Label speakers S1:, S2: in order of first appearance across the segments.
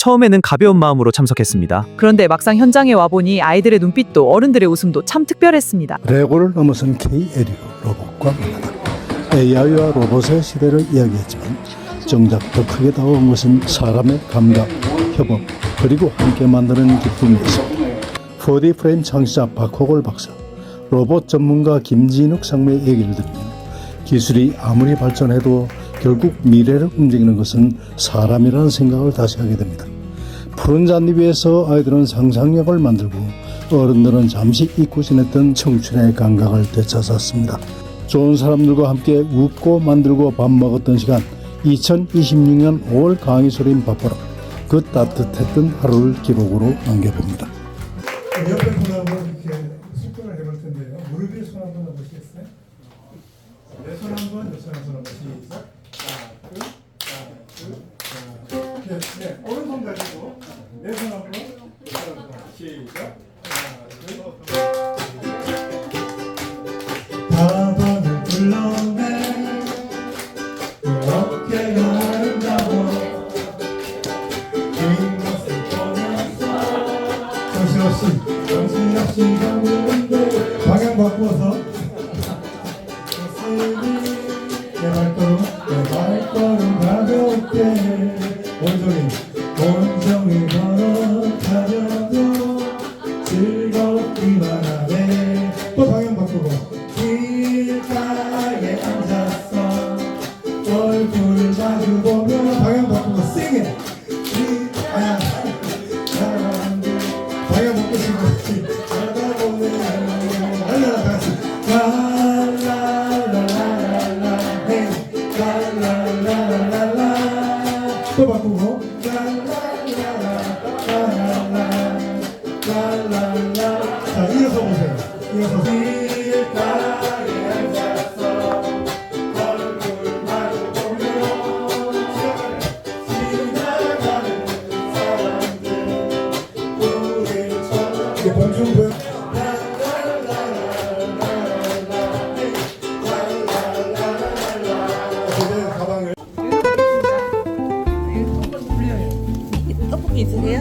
S1: 처음에는 가벼운 마음으로 참석했습니다.
S2: 그런데 막상 현장에 와보니 아이들의 눈빛도 어른들의 웃음도 참 특별했습니다.
S3: 레고를 넘어선 K-에리어 로봇과 만나다. AI와 로봇의 시대를 이야기했지만 정작 더 크게 다가온 것은 사람의 감각, 협업, 그리고 함께 만드는 기쁨이었습니다. 4D 프레임 창시자 박호골 박사, 로봇 전문가 김진욱 상무의 얘기를 들으면 기술이 아무리 발전해도 결국 미래를 움직이는 것은 사람이라는 생각을 다시 하게 됩니다. 푸른 잔디 위에서 아이들은 상상력을 만들고 어른들은 잠시 잊고 지냈던 청춘의 감각을 되찾았습니다. 좋은 사람들과 함께 웃고 만들고 밥 먹었던 시간, 2026년 5월 강의소림 바쁘라. 그 따뜻했던 하루를 기록으로 남겨봅니다.
S4: 옆에 분하고 이렇게 숙도를 해볼 텐데요. 무릎 위에 손 한번 해보시겠어요? 내 손 한번, 내 손 한번 시작. 네, 오른손 가지고 내 손 한번 시작. 바다를 불러내 어깨가 아름다워 긴 것을 보면서 정신없이 가는데 방향 바꾸어서 내 발걸음 가볍게 온종일 걸어가려도 즐겁기만 하네. 또 방향 바꾸고 길가에 앉았어 얼굴을 마주보며 방향 바꾸고 세게 방향 바꾸시고 쳐다보네 랄라라 다같이 랄라라라라라 헤이 랄라라라라라 또 바꾸고 랄라라라라라 자 이어서 보세요. 이어서 길가에 앉았어 얼굴 마주보며 지나가는 사람들 우리처럼 이게 봉준군 가방을
S5: 떡볶이 있으세요?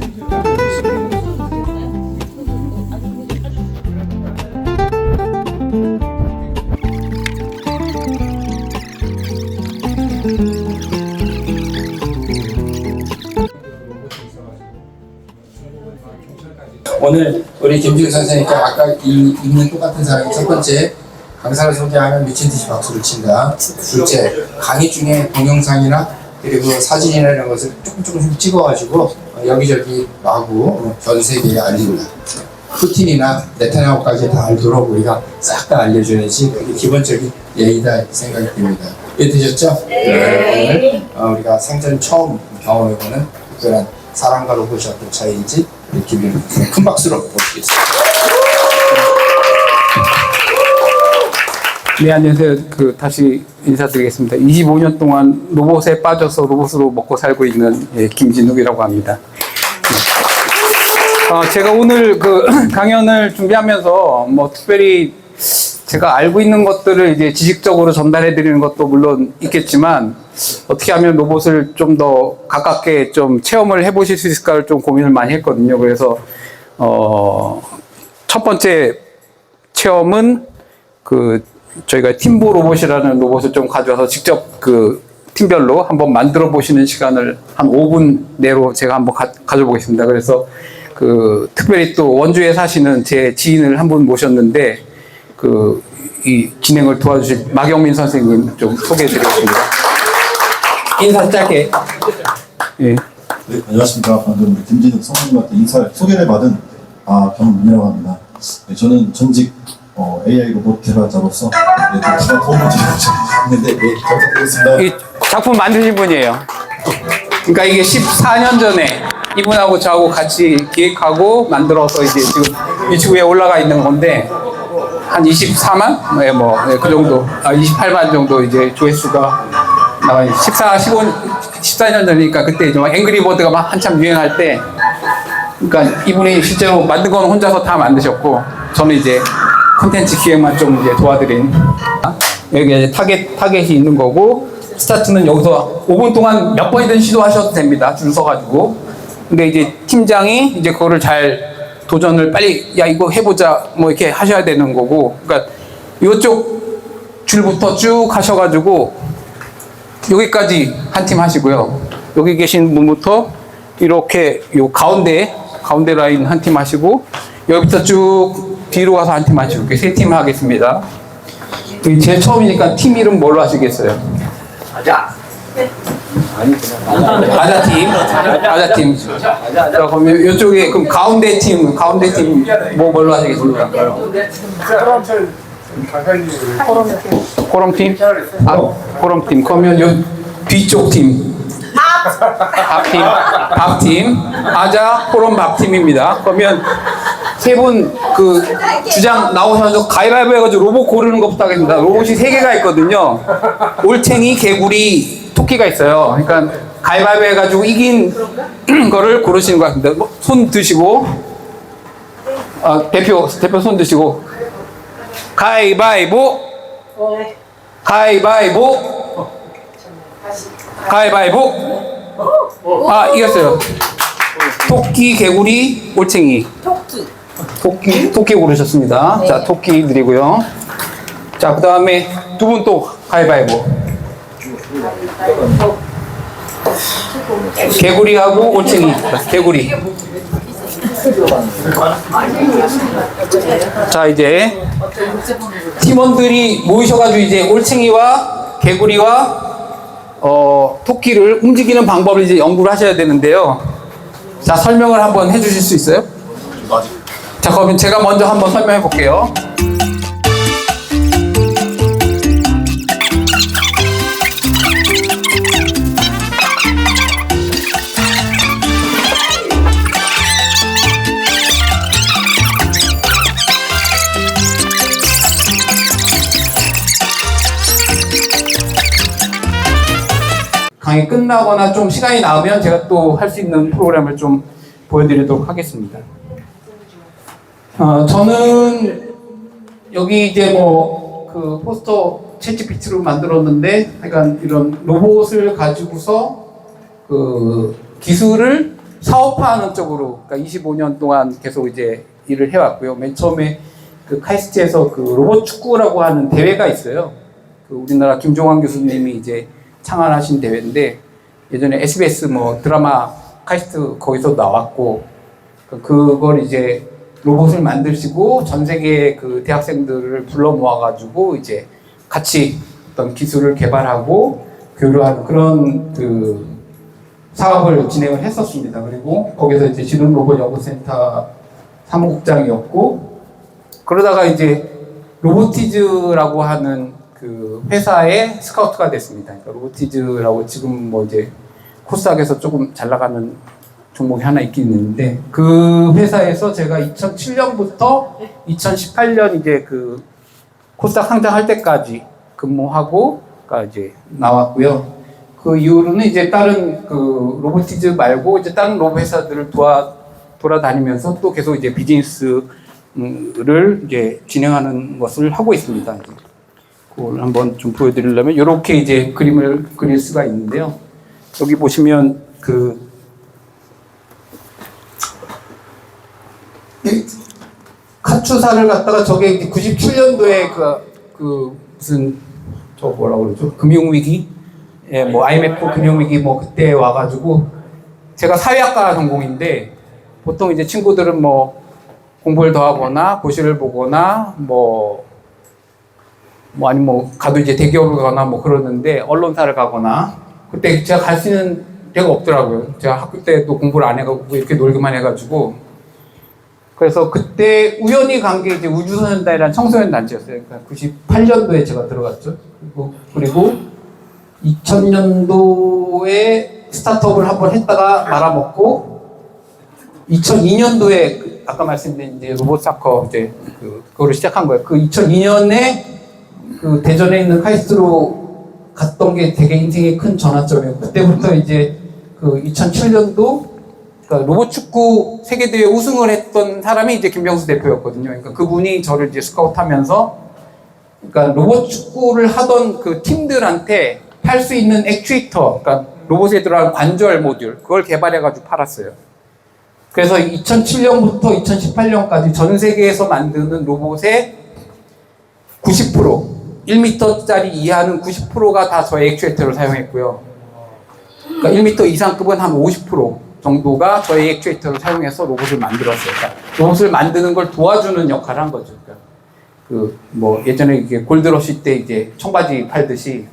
S6: 오늘 우리 김지훈 선생님께 아까 이 읽는 똑같은 사람이 첫 번째 강사를 소개하면 미친 듯이 박수를 친다. 둘째, 강의 중에 동영상이나 그리고 사진이나 이런 것을 조금씩 찍어가지고 여기저기 마구 전 세계에 알린다. 푸틴이나 네타냐후까지 다 알도록 우리가 싹 다 알려줘야지 그게 기본적인 예의다 생각이 듭니다. 이해되셨죠? 네. 오늘 우리가 생전 처음 경험해보는 특별한 사람과 로봇이 어떤 차이인지 기분을 큰 박수로 모시겠습니다.
S7: 네, 안녕하세요. 다시 인사드리겠습니다. 25년 동안 로봇에 빠져서 로봇으로 먹고 살고 있는 김진욱이라고 합니다. 제가 오늘 강연을 준비하면서 특별히 제가 알고 있는 것들을 이제 지식적으로 전달해 드리는 것도 물론 있겠지만 어떻게 하면 로봇을 좀 더 가깝게 좀 체험을 해 보실 수 있을까를 좀 고민을 많이 했거든요. 그래서 첫 번째 체험은 저희가 팀보 로봇이라는 로봇을 좀 가져와서 직접 팀별로 한번 만들어 보시는 시간을 한 5분 내로 제가 한번 가져보겠습니다. 그래서 특별히 또 원주에 사시는 제 지인을 한 분 모셨는데 이 진행을 도와주실 마경민 선생님 좀 소개해 드리겠습니다. 인사 짧게. 예.
S8: 네, 안녕하십니까. 방금 우리 김진욱 성우님한테 소개를 받은 변문이라고 합니다. 네, 저는 전직 AI 로봇 개발자로서 제가 도움을 드리고 있는데 잘 부탁드리겠습니다.
S7: 이 작품 만드신 분이에요. 그러니까 이게 14년 전에 이분하고 저하고 같이 기획하고 만들어서 이제 지금 유튜브에 올라가 있는 건데 한 24만? 네, 그 정도, 28만 정도 이제 조회수가 나와요. 14년 전이니까 그때 이제 앵그리버드가 막 한참 유행할 때, 그러니까 이분이 실제로 만든 건 혼자서 다 만드셨고, 저는 이제 콘텐츠 기획만 좀 이제 도와드린. 여기 이제 타겟이 있는 거고, 스타트는 여기서 5분 동안 몇 번이든 시도하셔도 됩니다. 줄 서가지고. 근데 이제 팀장이 이제 그거를 잘 도전을 빨리 야 이거 해보자 뭐 이렇게 하셔야 되는 거고, 그러니까 이쪽 줄부터 쭉 하셔가지고 여기까지 한 팀 하시고요. 여기 계신 분부터 이렇게 요 가운데 라인 한 팀 하시고 여기부터 쭉 뒤로 가서 한 팀 하시고 이렇게 세 팀 하겠습니다. 제일 처음이니까 팀 이름 뭘로 하시겠어요? 아자팀. 자, 그럼 이쪽에 그럼 가운데 팀 뭐 뭘로 하시겠습니까? 코럼팀? 코럼팀. 그러면 요 뒤쪽 팀. 밥팀. 아자, 코럼 밥팀입니다. 그러면 세 분 그 주장 나오셔서 가위바위보 해가지고 로봇 고르는 것부터 하겠습니다. 로봇이 3개가 있거든요. 올챙이, 개구리, 토끼가 있어요. 그러니까 가위바위보 해가지고 이긴 거를 고르시는 것 같습니다. 손 드시고, 대표 손 드시고, 가위바위보, 이겼어요. 토끼, 개구리, 올챙이. 토끼 고르셨습니다. 자, 토끼 드리고요. 자, 그 다음에 두 분 또 가위바위보. 개구리하고 올챙이. 개구리. 자, 이제 팀원들이 모이셔가지고 이제 올챙이와 개구리와 토끼를 움직이는 방법을 이제 연구를 하셔야 되는데요. 자, 설명을 한번 해주실 수 있어요? 자, 그러면 제가 먼저 한번 설명해 볼게요. 강의 끝나거나 좀 시간이 나오면 제가 또 할 수 있는 프로그램을 좀 보여드리도록 하겠습니다. 저는 여기 이제 뭐 그 포스터 챗GPT로 만들었는데, 그러니까 이런 로봇을 가지고서 그 기술을 사업화하는 쪽으로, 그러니까 25년 동안 계속 이제 일을 해왔고요. 맨 처음에 그 카이스트에서 그 로봇 축구라고 하는 대회가 있어요. 그 우리나라 김종환 교수님이 이제 창안하신 대회인데, 예전에 SBS 뭐 드라마 카이스트 거기서 나왔고, 그걸 이제 로봇을 만드시고 전 세계 그 대학생들을 불러 모아가지고 이제 같이 어떤 기술을 개발하고 교류하는 그런 그 사업을 진행을 했었습니다. 그리고 거기서 이제 지능 로봇 연구센터 사무국장이었고, 그러다가 이제 로보티즈라고 하는 그 회사의 스카우트가 됐습니다. 그러니까 로보티즈라고 지금 뭐 이제 코스닥에서 조금 잘 나가는 종목이 하나 있긴 있는데, 그 회사에서 제가 2007년부터 2018년 이제 그 코스닥 상장할 때까지 근무하고 이제 나왔고요. 그 이후로는 이제 다른 그 로보티즈 말고 이제 다른 로봇 회사들을 돌아다니면서 또 계속 이제 비즈니스를 이제 진행하는 것을 하고 있습니다. 그걸 한번 좀 보여드리려면 이렇게 이제 그림을 그릴 수가 있는데요. 여기 보시면 그 카투사를 갖다가 저게 97년도에 그 무슨 저 뭐라고 그러죠? 금융위기? 예, 뭐 IMF 금융위기 뭐 그때 와가지고, 제가 사회학과 전공인데 보통 이제 친구들은 뭐 공부를 더 하거나 고시를 보거나 뭐 아니면 뭐 가도 이제 대기업을 가거나 뭐 그러는데, 언론사를 가거나, 그때 제가 갈 수 있는 데가 없더라고요. 제가 학교 때도 공부를 안 해가지고 이렇게 놀기만 해가지고. 그래서 그때 우연히 간 게 이제 우주소년단이라는 청소년 단체였어요. 그러니까 98년도에 제가 들어갔죠. 그리고 2000년도에 스타트업을 한번 했다가 말아먹고, 2002년도에 아까 말씀드린 이제 로봇 사커 이제 그거를 시작한 거예요. 그 2002년에 그 대전에 있는 카이스트로 갔던 게 되게 인생의 큰 전환점이에요. 그때부터 이제 그 2007년도 그러니까 로봇 축구 세계대회 우승을 했던 사람이 이제 김병수 대표였거든요. 그러니까 그분이 저를 이제 스카우트하면서, 그러니까 로봇 축구를 하던 그 팀들한테 팔 수 있는 액추에이터, 그러니까 로봇에 들어간 관절 모듈, 그걸 개발해가지고 팔았어요. 그래서 2007년부터 2018년까지 전 세계에서 만드는 로봇의 90%, 1m짜리 이하는 90%가 다 저의 액추에이터를 사용했고요. 그러니까 1m 이상급은 한 50% 정도가 저희 액추에이터를 사용해서 로봇을 만들었어요. 그러니까 로봇을 만드는 걸 도와주는 역할을 한 거죠. 그러니까 뭐 예전에 이게 골드러시 때 이제 청바지 팔듯이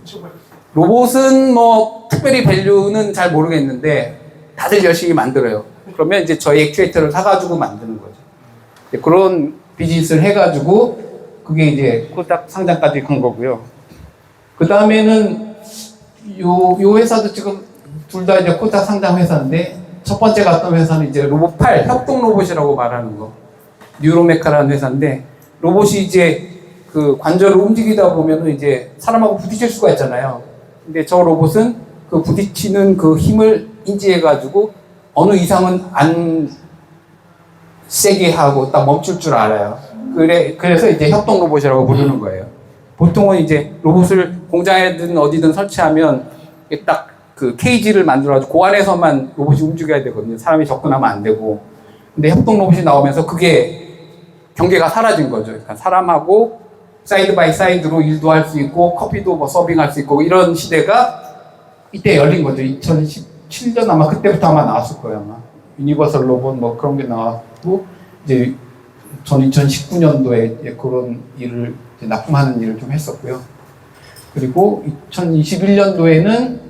S7: 로봇은 뭐 특별히 밸류는 잘 모르겠는데 다들 열심히 만들어요. 그러면 이제 저희 액추에이터를 사가지고 만드는 거죠. 그런 비즈니스를 해가지고 그게 이제 코스닥 상장까지 간 거고요. 그 다음에는 요 회사도 지금 둘 다 이제 코스닥 상장 회사인데 첫 번째 갔던 회사는 이제 로봇 8 협동 로봇이라고 말하는 거 뉴로메카라는 회사인데 로봇이 이제 그 관절을 움직이다 보면은 이제 사람하고 부딪힐 수가 있잖아요. 근데 저 로봇은 그 부딪히는 그 힘을 인지해가지고 어느 이상은 안 세게 하고 딱 멈출 줄 알아요. 그래서 이제 협동 로봇이라고 부르는 거예요. 보통은 이제 로봇을 공장에든 어디든 설치하면 딱 그 케이지를 만들어가지고 그 안에서만 로봇이 움직여야 되거든요. 사람이 접근하면 안 되고. 근데 협동 로봇이 나오면서 그게 경계가 사라진 거죠. 그러니까 사람하고 사이드 바이 사이드로 일도 할 수 있고 커피도 뭐 서빙할 수 있고 이런 시대가 이때 열린 거죠. 2017년 아마 그때부터 아마 나왔을 거예요. 아마 유니버설 로봇 뭐 그런 게 나왔고 이제 전 2019년도에 그런 일을 이제 납품하는 일을 좀 했었고요. 그리고 2021년도에는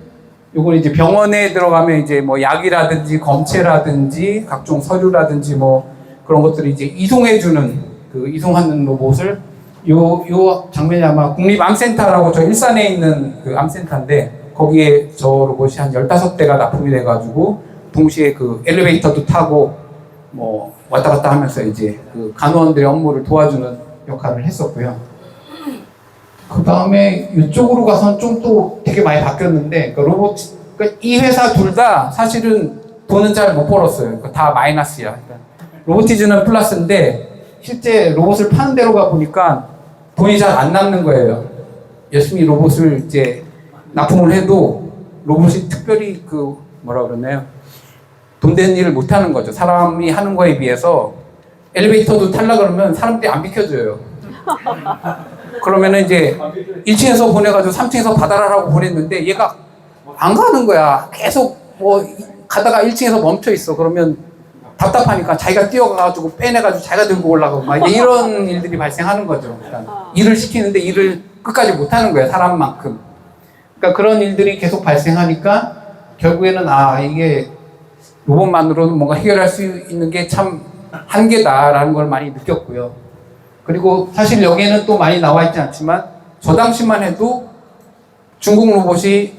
S7: 요건 이제 병원에 들어가면 이제 뭐 약이라든지 검체라든지 각종 서류라든지 뭐 그런 것들을 이제 이송해주는 그 이송하는 로봇을 요 장면이 아마 국립암센터라고 저 일산에 있는 그 암센터인데 거기에 저 로봇이 한 15대가 납품이 돼가지고 동시에 그 엘리베이터도 타고 뭐 왔다 갔다 하면서 이제 그 간호원들의 업무를 도와주는 역할을 했었고요. 그 다음에 이쪽으로 가서는 좀 또 되게 많이 바뀌었는데, 로봇, 그러니까 이 회사 둘 다 사실은 돈은 잘 못 벌었어요. 그러니까 다 마이너스야. 그러니까 로보티즈는 플러스인데, 실제 로봇을 파는 데로 가보니까 돈이 잘 안 남는 거예요. 열심히 로봇을 이제 납품을 해도 로봇이 특별히 그, 뭐라 그러나요? 돈 되는 일을 못 하는 거죠. 사람이 하는 거에 비해서 엘리베이터도 타려 그러면 사람들이 안 비켜줘요. 그러면은 이제 1층에서 보내가지고 3층에서 받아라라고 보냈는데 얘가 안 가는 거야. 계속 뭐 가다가 1층에서 멈춰 있어. 그러면 답답하니까 자기가 뛰어가가지고 빼내가지고 자기가 들고 올라가고 막 이런 일들이 발생하는 거죠. 그러니까 일을 시키는데 일을 끝까지 못 하는 거예요. 사람만큼. 그러니까 그런 일들이 계속 발생하니까 결국에는 이게 로봇만으로는 뭔가 해결할 수 있는 게 참 한계다라는 걸 많이 느꼈고요. 그리고 사실 여기에는 또 많이 나와 있지 않지만 저 당시만 해도 중국 로봇이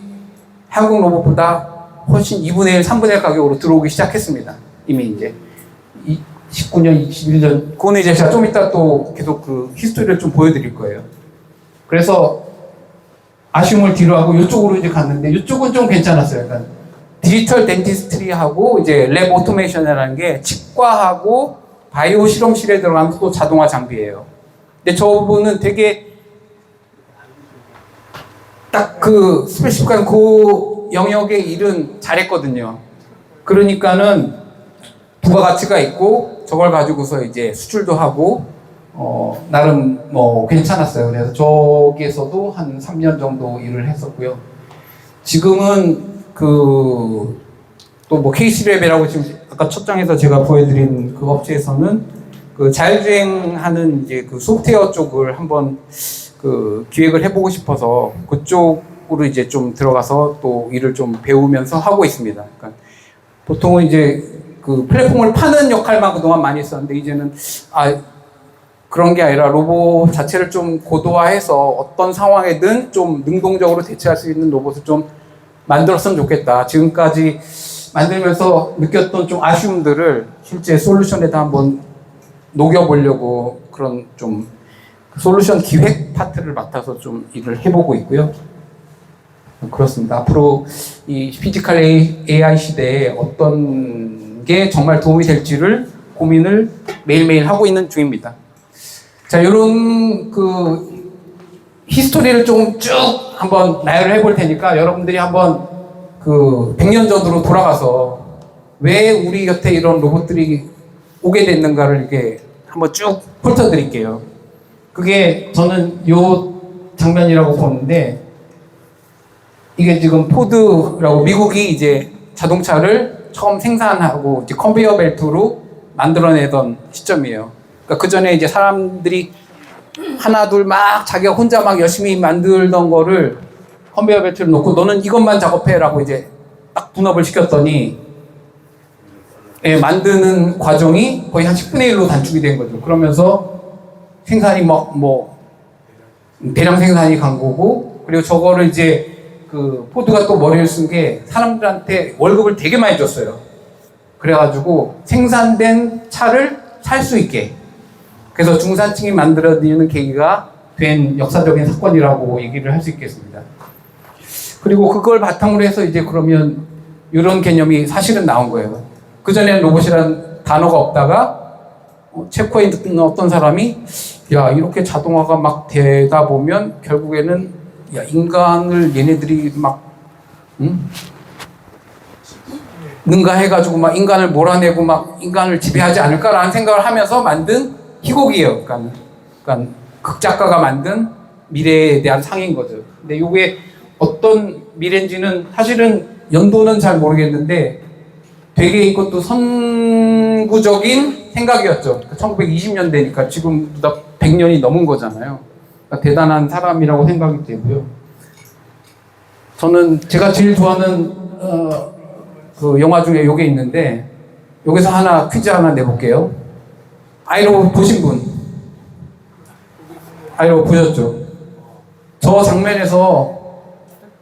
S7: 한국 로봇보다 훨씬 2분의 1, 3분의 1 가격으로 들어오기 시작했습니다. 이미 이제 19년, 21년 그거는 이제 제가 좀 이따 또 계속 그 히스토리를 좀 보여드릴 거예요. 그래서 아쉬움을 뒤로 하고 이쪽으로 이제 갔는데 이쪽은 좀 괜찮았어요. 그러니까 디지털 덴티스트리하고 이제 랩 오토메이션이라는 게 치과하고 바이오 실험실에 들어가면 또 자동화 장비예요. 근데 저분은 되게 딱 그 스페시픽한 그 영역의 일은 잘했거든요. 그러니까는 부가가치가 있고 저걸 가지고서 이제 수출도 하고 나름 뭐 괜찮았어요. 그래서 저기에서도 한 3년 정도 일을 했었고요. 지금은 그 또 뭐 KC랩이라고 지금 아까 첫 장에서 제가 보여드린 그 업체에서는 그 자율주행하는 이제 그 소프트웨어 쪽을 한번 그 기획을 해보고 싶어서 그쪽으로 이제 좀 들어가서 또 일을 좀 배우면서 하고 있습니다. 그러니까 보통은 이제 그 플랫폼을 파는 역할만 그동안 많이 했었는데 이제는 그런 게 아니라 로봇 자체를 좀 고도화해서 어떤 상황에든 좀 능동적으로 대처할 수 있는 로봇을 좀 만들었으면 좋겠다. 지금까지 만들면서 느꼈던 좀 아쉬움들을 실제 솔루션에다 한번 녹여보려고 그런 좀 솔루션 기획 파트를 맡아서 좀 일을 해보고 있고요. 그렇습니다. 앞으로 이 피지컬 AI 시대에 어떤 게 정말 도움이 될지를 고민을 매일매일 하고 있는 중입니다. 자, 이런 그 히스토리를 좀 쭉 한번 나열을 해볼 테니까 여러분들이 한번 그 100년 전으로 돌아가서 왜 우리 곁에 이런 로봇들이 오게 됐는가를 이렇게 한번 쭉 훑어드릴게요. 그게 저는 요 장면이라고 보는데, 이게 지금 포드라고 미국이 이제 자동차를 처음 생산하고 이제 컨베이어 벨트로 만들어내던 시점이에요. 그러니까 그 전에 이제 사람들이 하나 둘 막 자기가 혼자 막 열심히 만들던 거를 컨베이어 벨트를 놓고 너는 이것만 작업해라고 이제 딱 분업을 시켰더니, 예, 만드는 과정이 거의 한 10분의 1로 단축이 된 거죠. 그러면서 생산이 뭐 대량 생산이 간 거고, 그리고 저거를 이제 그 포드가 또 머리를 쓴 게 사람들한테 월급을 되게 많이 줬어요. 그래가지고 생산된 차를 살 수 있게, 그래서 중산층이 만들어지는 계기가 된 역사적인 사건이라고 얘기를 할 수 있겠습니다. 그리고 그걸 바탕으로 해서 이제 그러면 이런 개념이 사실은 나온 거예요. 그전에는 로봇이라는 단어가 없다가 체코에 있는 어떤 사람이 야, 이렇게 자동화가 막 되다 보면 결국에는 야, 인간을 얘네들이 막 능가해가지고 막 인간을 몰아내고 막 인간을 지배하지 않을까라는 생각을 하면서 만든 희곡이에요. 그러니까 극작가가 만든 미래에 대한 상인 거죠. 근데 이게 어떤 미래인지는 사실은 연도는 잘 모르겠는데 되게 이것도 선구적인 생각이었죠. 1920년대니까 지금보다 100년이 넘은 거잖아요. 그러니까 대단한 사람이라고 생각이 되고요. 저는 제가 제일 좋아하는 그 영화 중에 요게 있는데, 여기서 하나 퀴즈 하나 내볼게요. 아이로봇 보신 분? 아이로봇 보셨죠? 저 장면에서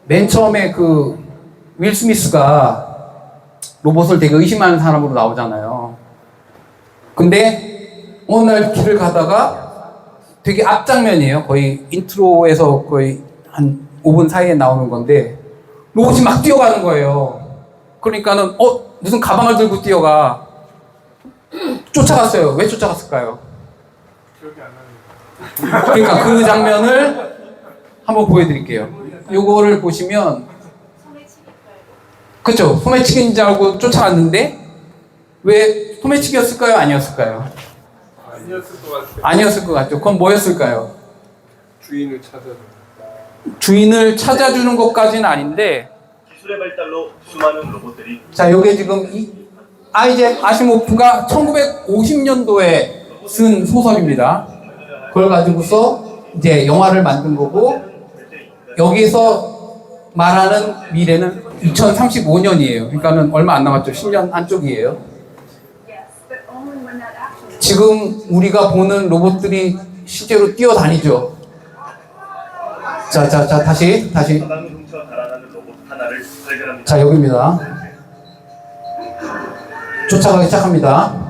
S7: 맨 처음에 그 윌 스미스가 로봇을 되게 의심하는 사람으로 나오잖아요. 근데 어느 날 길을 가다가 되게 앞장면이에요. 거의 인트로에서 거의 한 5분 사이에 나오는 건데 로봇이 막 뛰어가는 거예요. 그러니까는 무슨 가방을 들고 뛰어가. 쫓아갔어요. 왜 쫓아갔을까요? 그러니까 그 장면을 한번 보여드릴게요. 요거를 보시면, 그쵸? 소매치기인 줄 알고 쫓아갔는데 왜 소매치기였을까요? 아니었을까요? 아니었을 것 같죠. 그건 뭐였을까요? 주인을 찾아주는 것까지는 아닌데,
S5: 기술의 발달로 수많은 로봇들이
S7: 자, 요게 지금 아이잭 아시모프가 1950년도에 쓴 소설입니다. 그걸 가지고서 이제 영화를 만든 거고, 여기서 말하는 미래는 2035년이에요. 그러니까는 얼마 안 남았죠. 10년 안쪽이에요. 지금 우리가 보는 로봇들이 실제로 뛰어다니죠. 자, 다시.
S5: 가방을 훔쳐 달아나는 로봇 하나를 발견합니다.
S7: 자, 여기입니다. 쫓아가기 시작합니다.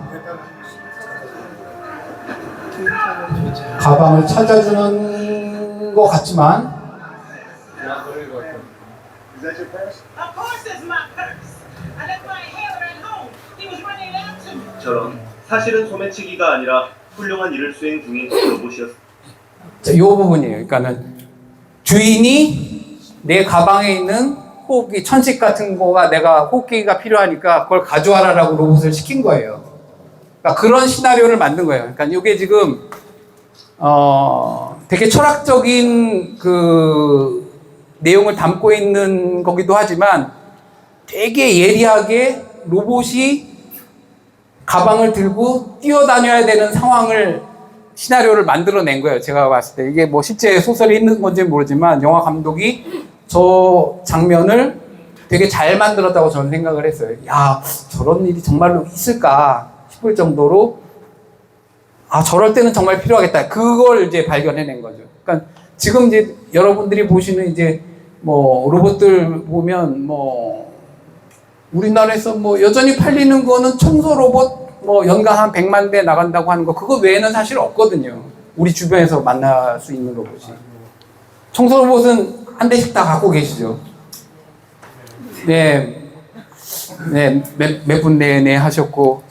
S7: 가방을 찾아주는 것 같지만,
S9: Of course it's my purse. I left my hair at home. He was running after me.
S5: 처럼 사실은 소매치기가 아니라 훌륭한 일을 수행 중인 로봇이었습니다.
S7: 자, 이 부분이에요. 그러니까는 주인이 내 가방에 있는 호흡기, 천식 같은 거가 내가 호흡기가 필요하니까 그걸 가져와라라고 로봇을 시킨 거예요. 그러니까 그런 시나리오를 만든 거예요. 그러니까 이게 지금 되게 철학적인 그 내용을 담고 있는 거기도 하지만 되게 예리하게 로봇이 가방을 들고 뛰어다녀야 되는 상황을, 시나리오를 만들어낸 거예요. 제가 봤을 때 이게 뭐 실제 소설에 있는 건지는 모르지만 영화 감독이 저 장면을 되게 잘 만들었다고 저는 생각을 했어요. 야, 저런 일이 정말로 있을까 싶을 정도로, 아, 저럴 때는 정말 필요하겠다. 그걸 이제 발견해낸 거죠. 그러니까 지금 이제 여러분들이 보시는 이제 뭐 로봇들 보면 뭐 우리나라에서 뭐 여전히 팔리는 거는 청소 로봇 뭐 연간 한 100만 대 나간다고 하는 거, 그거 외에는 사실 없거든요. 우리 주변에서 만날 수 있는 로봇이. 청소 로봇은 한 대씩 다 갖고 계시죠. 네, 몇 분 내내 하셨고,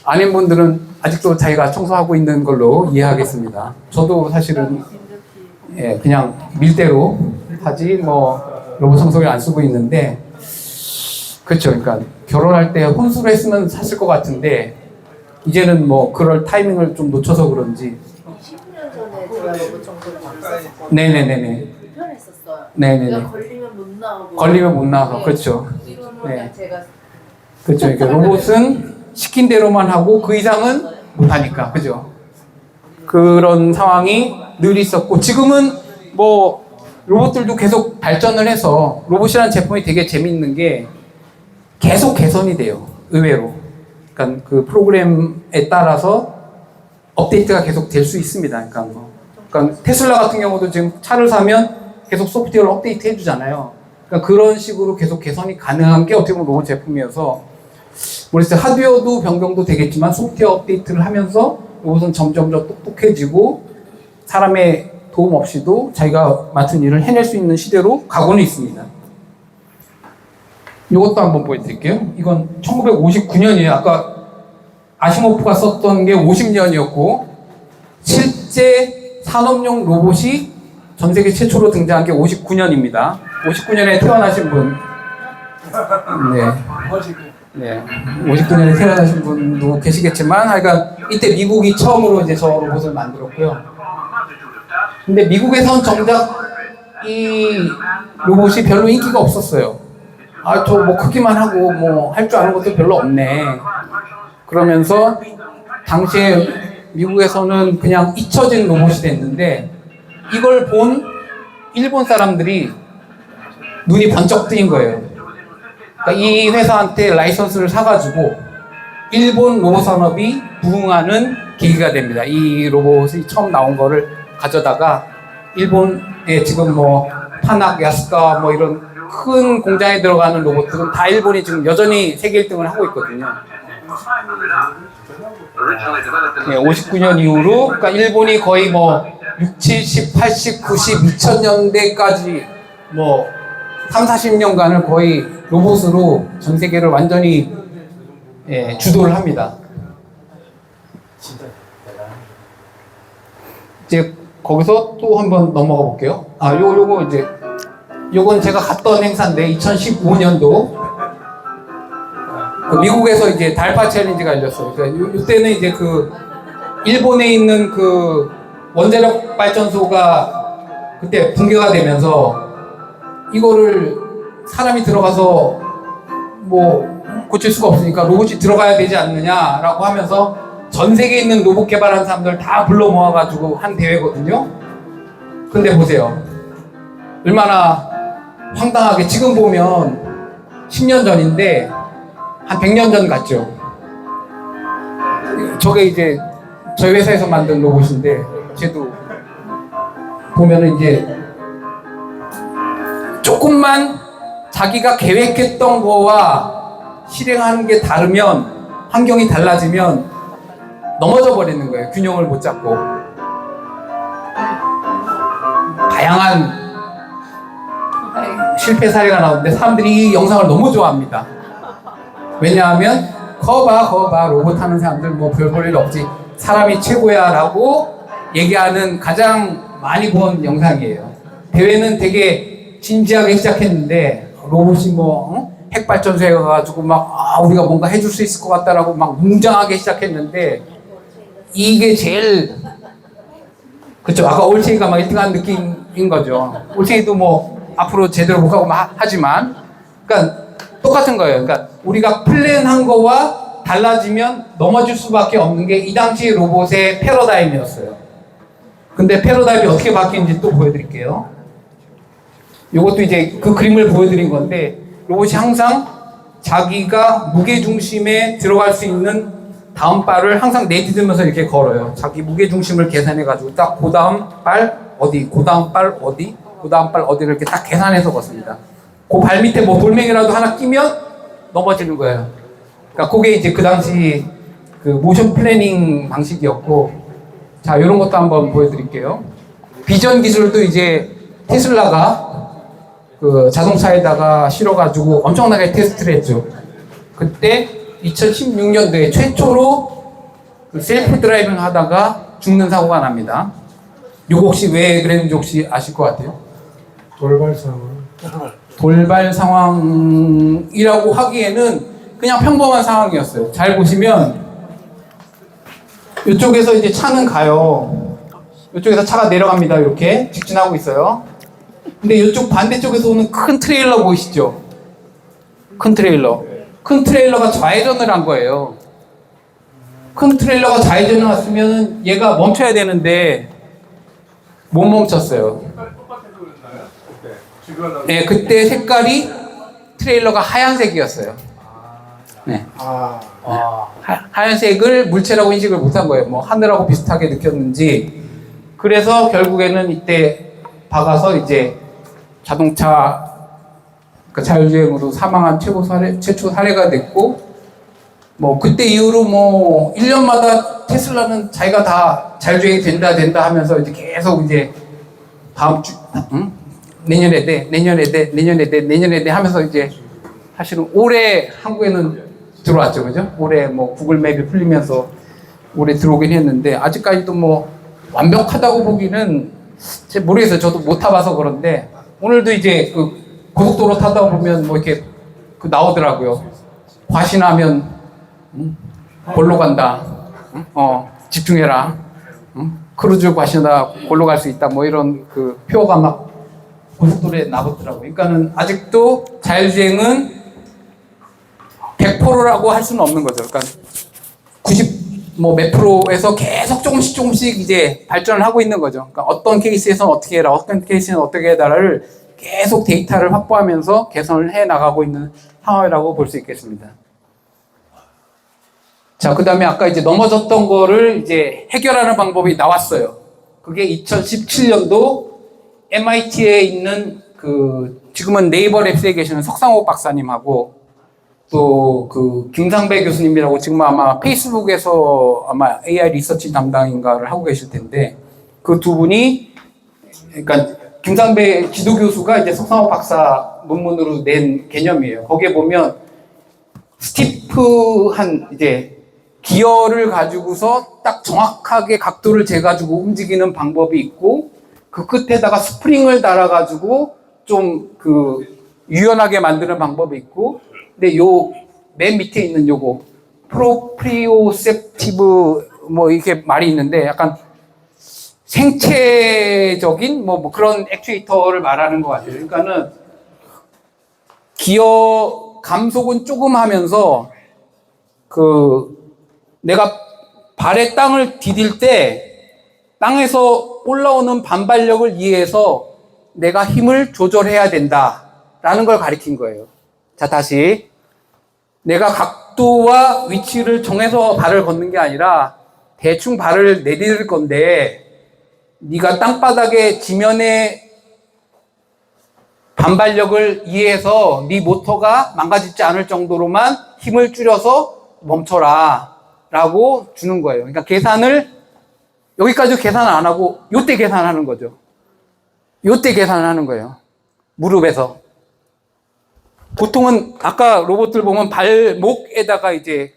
S7: 아닌 분들은 아직도 자기가 청소하고 있는 걸로 이해하겠습니다. 저도 사실은 그냥 밀대로 하지 뭐 로봇 청소기를 안 쓰고 있는데, 그렇죠. 그러니까 결혼할 때 혼수를 했으면 샀을 것 같은데 이제는 뭐 그럴 타이밍을 좀 놓쳐서 그런지
S10: 10년 전에 제가 로봇 정보를 봤었거든요.
S7: 네네네네.
S10: 불편했었어요.
S7: 네네네.
S10: 그러니까 걸리면 못 나오고.
S7: 걸리면 못 나와서
S10: 네.
S7: 그렇죠.
S10: 지금은
S7: 네.
S10: 제가
S7: 그렇죠. 그러니까 로봇은 시킨 대로만 하고 그 이상은 못하니까 그죠. 그런 상황이 늘 있었고 지금은 뭐 로봇들도 계속 발전을 해서 로봇이라는 제품이 되게 재미있는 게 계속 개선이 돼요. 의외로. 그러니까 그 프로그램에 따라서 업데이트가 계속 될 수 있습니다. 그러니까 테슬라 같은 경우도 지금 차를 사면 계속 소프트웨어를 업데이트 해주잖아요. 그러니까 그런 식으로 계속 개선이 가능한 게 어떻게 보면 로봇 제품이어서 모르겠어요. 하드웨어도 변경도 되겠지만 소프트웨어 업데이트를 하면서 로봇은 점점 더 똑똑해지고 사람의 도움 없이도 자기가 맡은 일을 해낼 수 있는 시대로 가고는 있습니다. 이것도 한번 보여드릴게요. 이건 1959년이에요. 아까 아시모프가 썼던 게 50년이었고 실제 산업용 로봇이 전 세계 최초로 등장한 게 59년입니다. 59년에 태어나신 분, 네, 59년에 태어나신 분도 계시겠지만, 하여간 이때 미국이 처음으로 이제 저 로봇을 만들었고요. 근데 미국에선 정작 이 로봇이 별로 인기가 없었어요. 아, 저 뭐 크기만 하고 뭐 할 줄 아는 것도 별로 없네. 그러면서 당시에 미국에서는 그냥 잊혀진 로봇이 됐는데 이걸 본 일본 사람들이 눈이 번쩍 뜨인 거예요. 그러니까 이 회사한테 라이선스를 사가지고 일본 로봇 산업이 부흥하는 계기가 됩니다. 이 로봇이 처음 나온 거를 가져다가 일본에 지금 뭐 파낙, 야스카 뭐 이런 큰 공장에 들어가는 로봇들은 다 일본이 지금 여전히 세계 1등을 하고 있거든요. 네, 59년 이후로 그러니까 일본이 거의 뭐 60, 70, 80, 90, 2000년대까지 뭐 3, 40년간을 거의 로봇으로 전 세계를 완전히 주도를 합니다. 이제 거기서 또 한번 넘어가 볼게요. 요거 이제 요건 제가 갔던 행사인데 2015년도 미국에서 이제 달파 챌린지가 열렸어요. 그러니까 이때는 이제 그 일본에 있는 그 원자력 발전소가 그때 붕괴가 되면서 이거를 사람이 들어가서 뭐 고칠 수가 없으니까 로봇이 들어가야 되지 않느냐라고 하면서 전 세계에 있는 로봇 개발한 사람들 다 불러 모아가지고 한 대회거든요. 근데 보세요. 얼마나 황당하게 지금 보면 10년 전인데 한 100년 전 같죠. 저게 이제 저희 회사에서 만든 로봇인데 쟤도 보면은 이제 조금만 자기가 계획했던 거와 실행하는 게 다르면 환경이 달라지면 넘어져 버리는 거예요. 균형을 못 잡고. 다양한 실패 사례가 나오는데 사람들이 이 영상을 너무 좋아합니다. 왜냐하면 거봐 로봇 하는 사람들 뭐 별 볼 일 없지 사람이 최고야 라고 얘기하는 가장 많이 본 영상이에요. 대회는 되게 진지하게 시작했는데 로봇이 뭐 핵발전소에 가가지고 막 우리가 뭔가 해줄 수 있을 것 같다라고 막 웅장하게 시작했는데 이게 제일 그렇죠. 아까 올챙이가 막 1등한 느낌인 거죠. 올챙이도 뭐 앞으로 제대로 못 가고 막 하지만 그러니까 똑같은 거예요. 그러니까 우리가 플랜한 거와 달라지면 넘어질 수밖에 없는 게 이 당시 로봇의 패러다임이었어요. 근데 패러다임이 어떻게 바뀌는지 또 보여드릴게요. 이것도 이제 그 그림을 보여드린 건데 로봇이 항상 자기가 무게중심에 들어갈 수 있는 다음 발을 항상 내딛으면서 이렇게 걸어요. 자기 무게중심을 계산해가지고 딱 그 다음 발 어디, 그 다음 발 어디, 그 다음 발 어디를 이렇게 딱 계산해서 걷습니다. 그 발 밑에 뭐 돌멩이라도 하나 끼면 넘어지는 거예요. 그러니까 그게 이제 그 당시 그 모션 플래닝 방식이었고, 자, 이런 것도 한번 보여드릴게요. 비전 기술도 이제 테슬라가 그 자동차에다가 실어가지고 엄청나게 테스트를 했죠. 그때 2016년도에 최초로 그 셀프 드라이빙 하다가 죽는 사고가 납니다. 이거 혹시 왜 그랬는지 혹시 아실 것 같아요?
S4: 돌발 상황.
S7: 돌발 상황이라고 하기에는 그냥 평범한 상황이었어요. 잘 보시면 이쪽에서 이제 차는 가요. 이쪽에서 차가 내려갑니다. 이렇게 직진하고 있어요. 근데 이쪽 반대쪽에서 오는 큰 트레일러 보이시죠? 큰 트레일러. 큰 트레일러가 좌회전을 한 거예요. 큰 트레일러가 좌회전을 왔으면 얘가 멈춰야 되는데 못 멈췄어요. 네, 그때 색깔이 트레일러가 하얀색이었어요. 네. 하얀색을 물체라고 인식을 못한 거예요. 뭐 하늘하고 비슷하게 느꼈는지. 그래서 결국에는 이때 박아서 이제 자동차 자율주행으로 사망한 최초 사례가 됐고, 뭐 그때 이후로 뭐 1년마다 테슬라는 자기가 다 자율주행이 된다 하면서 이제 계속 이제 다음 주 내년에 돼 하면서 이제 사실은 올해 한국에는 들어왔죠, 그죠? 올해 뭐 구글맵이 풀리면서 올해 들어오긴 했는데 아직까지도 뭐 완벽하다고 보기는 잘 모르겠어요. 저도 못 타봐서 그런데 오늘도 이제 그 고속도로 타다 보면 뭐 이렇게 그 나오더라고요. 과신하면 골로 간다. 집중해라. 크루즈 과신하다 골로 갈 수 있다. 뭐 이런 그 표가 막 고속도로에 나오더라고요. 그러니까는 아직도 자율주행은 100%라고 할 수는 없는 거죠. 그러니까 90몇 프로에서 계속 조금씩 이제 발전을 하고 있는 거죠. 그러니까 어떤 케이스에서는 어떻게 해라, 어떤 케이스는 어떻게 해라를 계속 데이터를 확보하면서 개선을 해 나가고 있는 상황이라고 볼 수 있겠습니다. 자, 그 다음에 아까 이제 넘어졌던 거를 이제 해결하는 방법이 나왔어요. 그게 2017년도 MIT에 있는 지금은 네이버 랩스에 계시는 석상호 박사님하고 또 그 김상배 교수님이라고 지금 아마 페이스북에서 아마 AI 리서치 담당인가를 하고 계실 텐데 그 두 분이, 그러니까 김상배 지도 교수가 이제 석상호 박사 논문으로 낸 개념이에요. 거기에 보면 스티프한 이제 기어를 가지고서 딱 정확하게 각도를 재가지고 움직이는 방법이 있고 그 끝에다가 스프링을 달아가지고 좀 유연하게 만드는 방법이 있고, 근데 요 맨 밑에 있는 요거 프로프리오셉티브 뭐 이렇게 말이 있는데 약간 생체적인 뭐 그런 액추에이터를 말하는 것 같아요. 그러니까는 기어 감속은 조금 하면서 내가 발에 땅을 디딜 때 땅에서 올라오는 반발력을 이해해서 내가 힘을 조절해야 된다라는 걸 가리킨 거예요. 자, 다시. 내가 각도와 위치를 정해서 발을 걷는 게 아니라 대충 발을 내디딜 건데 네가 땅바닥에 지면에 반발력을 이해해서 네 모터가 망가지지 않을 정도로만 힘을 줄여서 멈춰라 라고 주는 거예요. 그러니까 계산을 여기까지 계산 안 하고 요때 계산하는 거죠. 요때 계산하는 거예요. 무릎에서. 보통은 아까 로봇들 보면 발목에다가 이제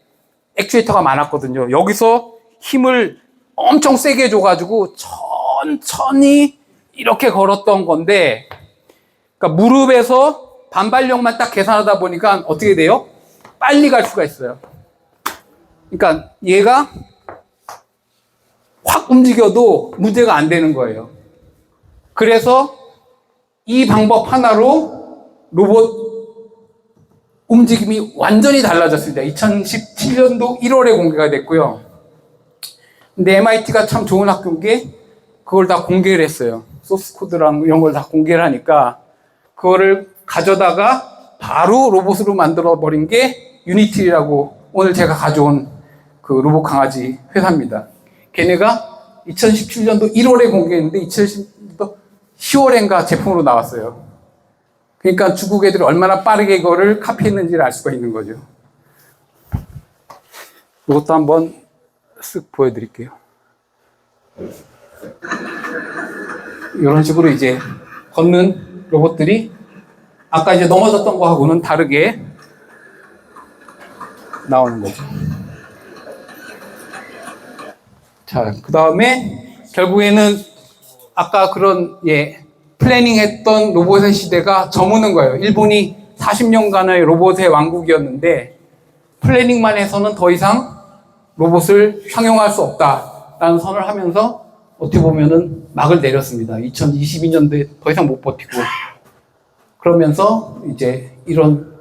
S7: 액추에이터가 많았거든요. 여기서 힘을 엄청 세게 줘가지고 천천히 이렇게 걸었던 건데, 그러니까 무릎에서 반발력만 딱 계산하다 보니까 어떻게 돼요? 빨리 갈 수가 있어요. 그러니까 얘가 확 움직여도 문제가 안 되는 거예요. 그래서 이 방법 하나로 로봇 움직임이 완전히 달라졌습니다. 2017년도 1월에 공개가 됐고요. 근데 MIT가 참 좋은 학교인 게 그걸 다 공개를 했어요. 소스 코드랑 이런 걸 다 공개를 하니까 그거를 가져다가 바로 로봇으로 만들어 버린 게 유니티라고 오늘 제가 가져온 그 로봇 강아지 회사입니다. 걔네가 2017년도 1월에 공개했는데 2017년도 10월엔가 제품으로 나왔어요. 그러니까 중국 애들이 얼마나 빠르게 이거를 카피했는지를 알 수가 있는 거죠. 이것도 한번 쓱 보여드릴게요. 이런 식으로 이제 걷는 로봇들이 아까 이제 넘어졌던 거하고는 다르게 나오는 거죠. 자, 그 다음에 결국에는 아까 그런 플래닝 했던 로봇의 시대가 저무는 거예요. 일본이 40년간의 로봇의 왕국이었는데 플래닝만 해서는 더 이상 로봇을 상용할 수 없다라는 선을 하면서 어떻게 보면은 막을 내렸습니다. 2022년도에 더 이상 못 버티고 그러면서 이제 이런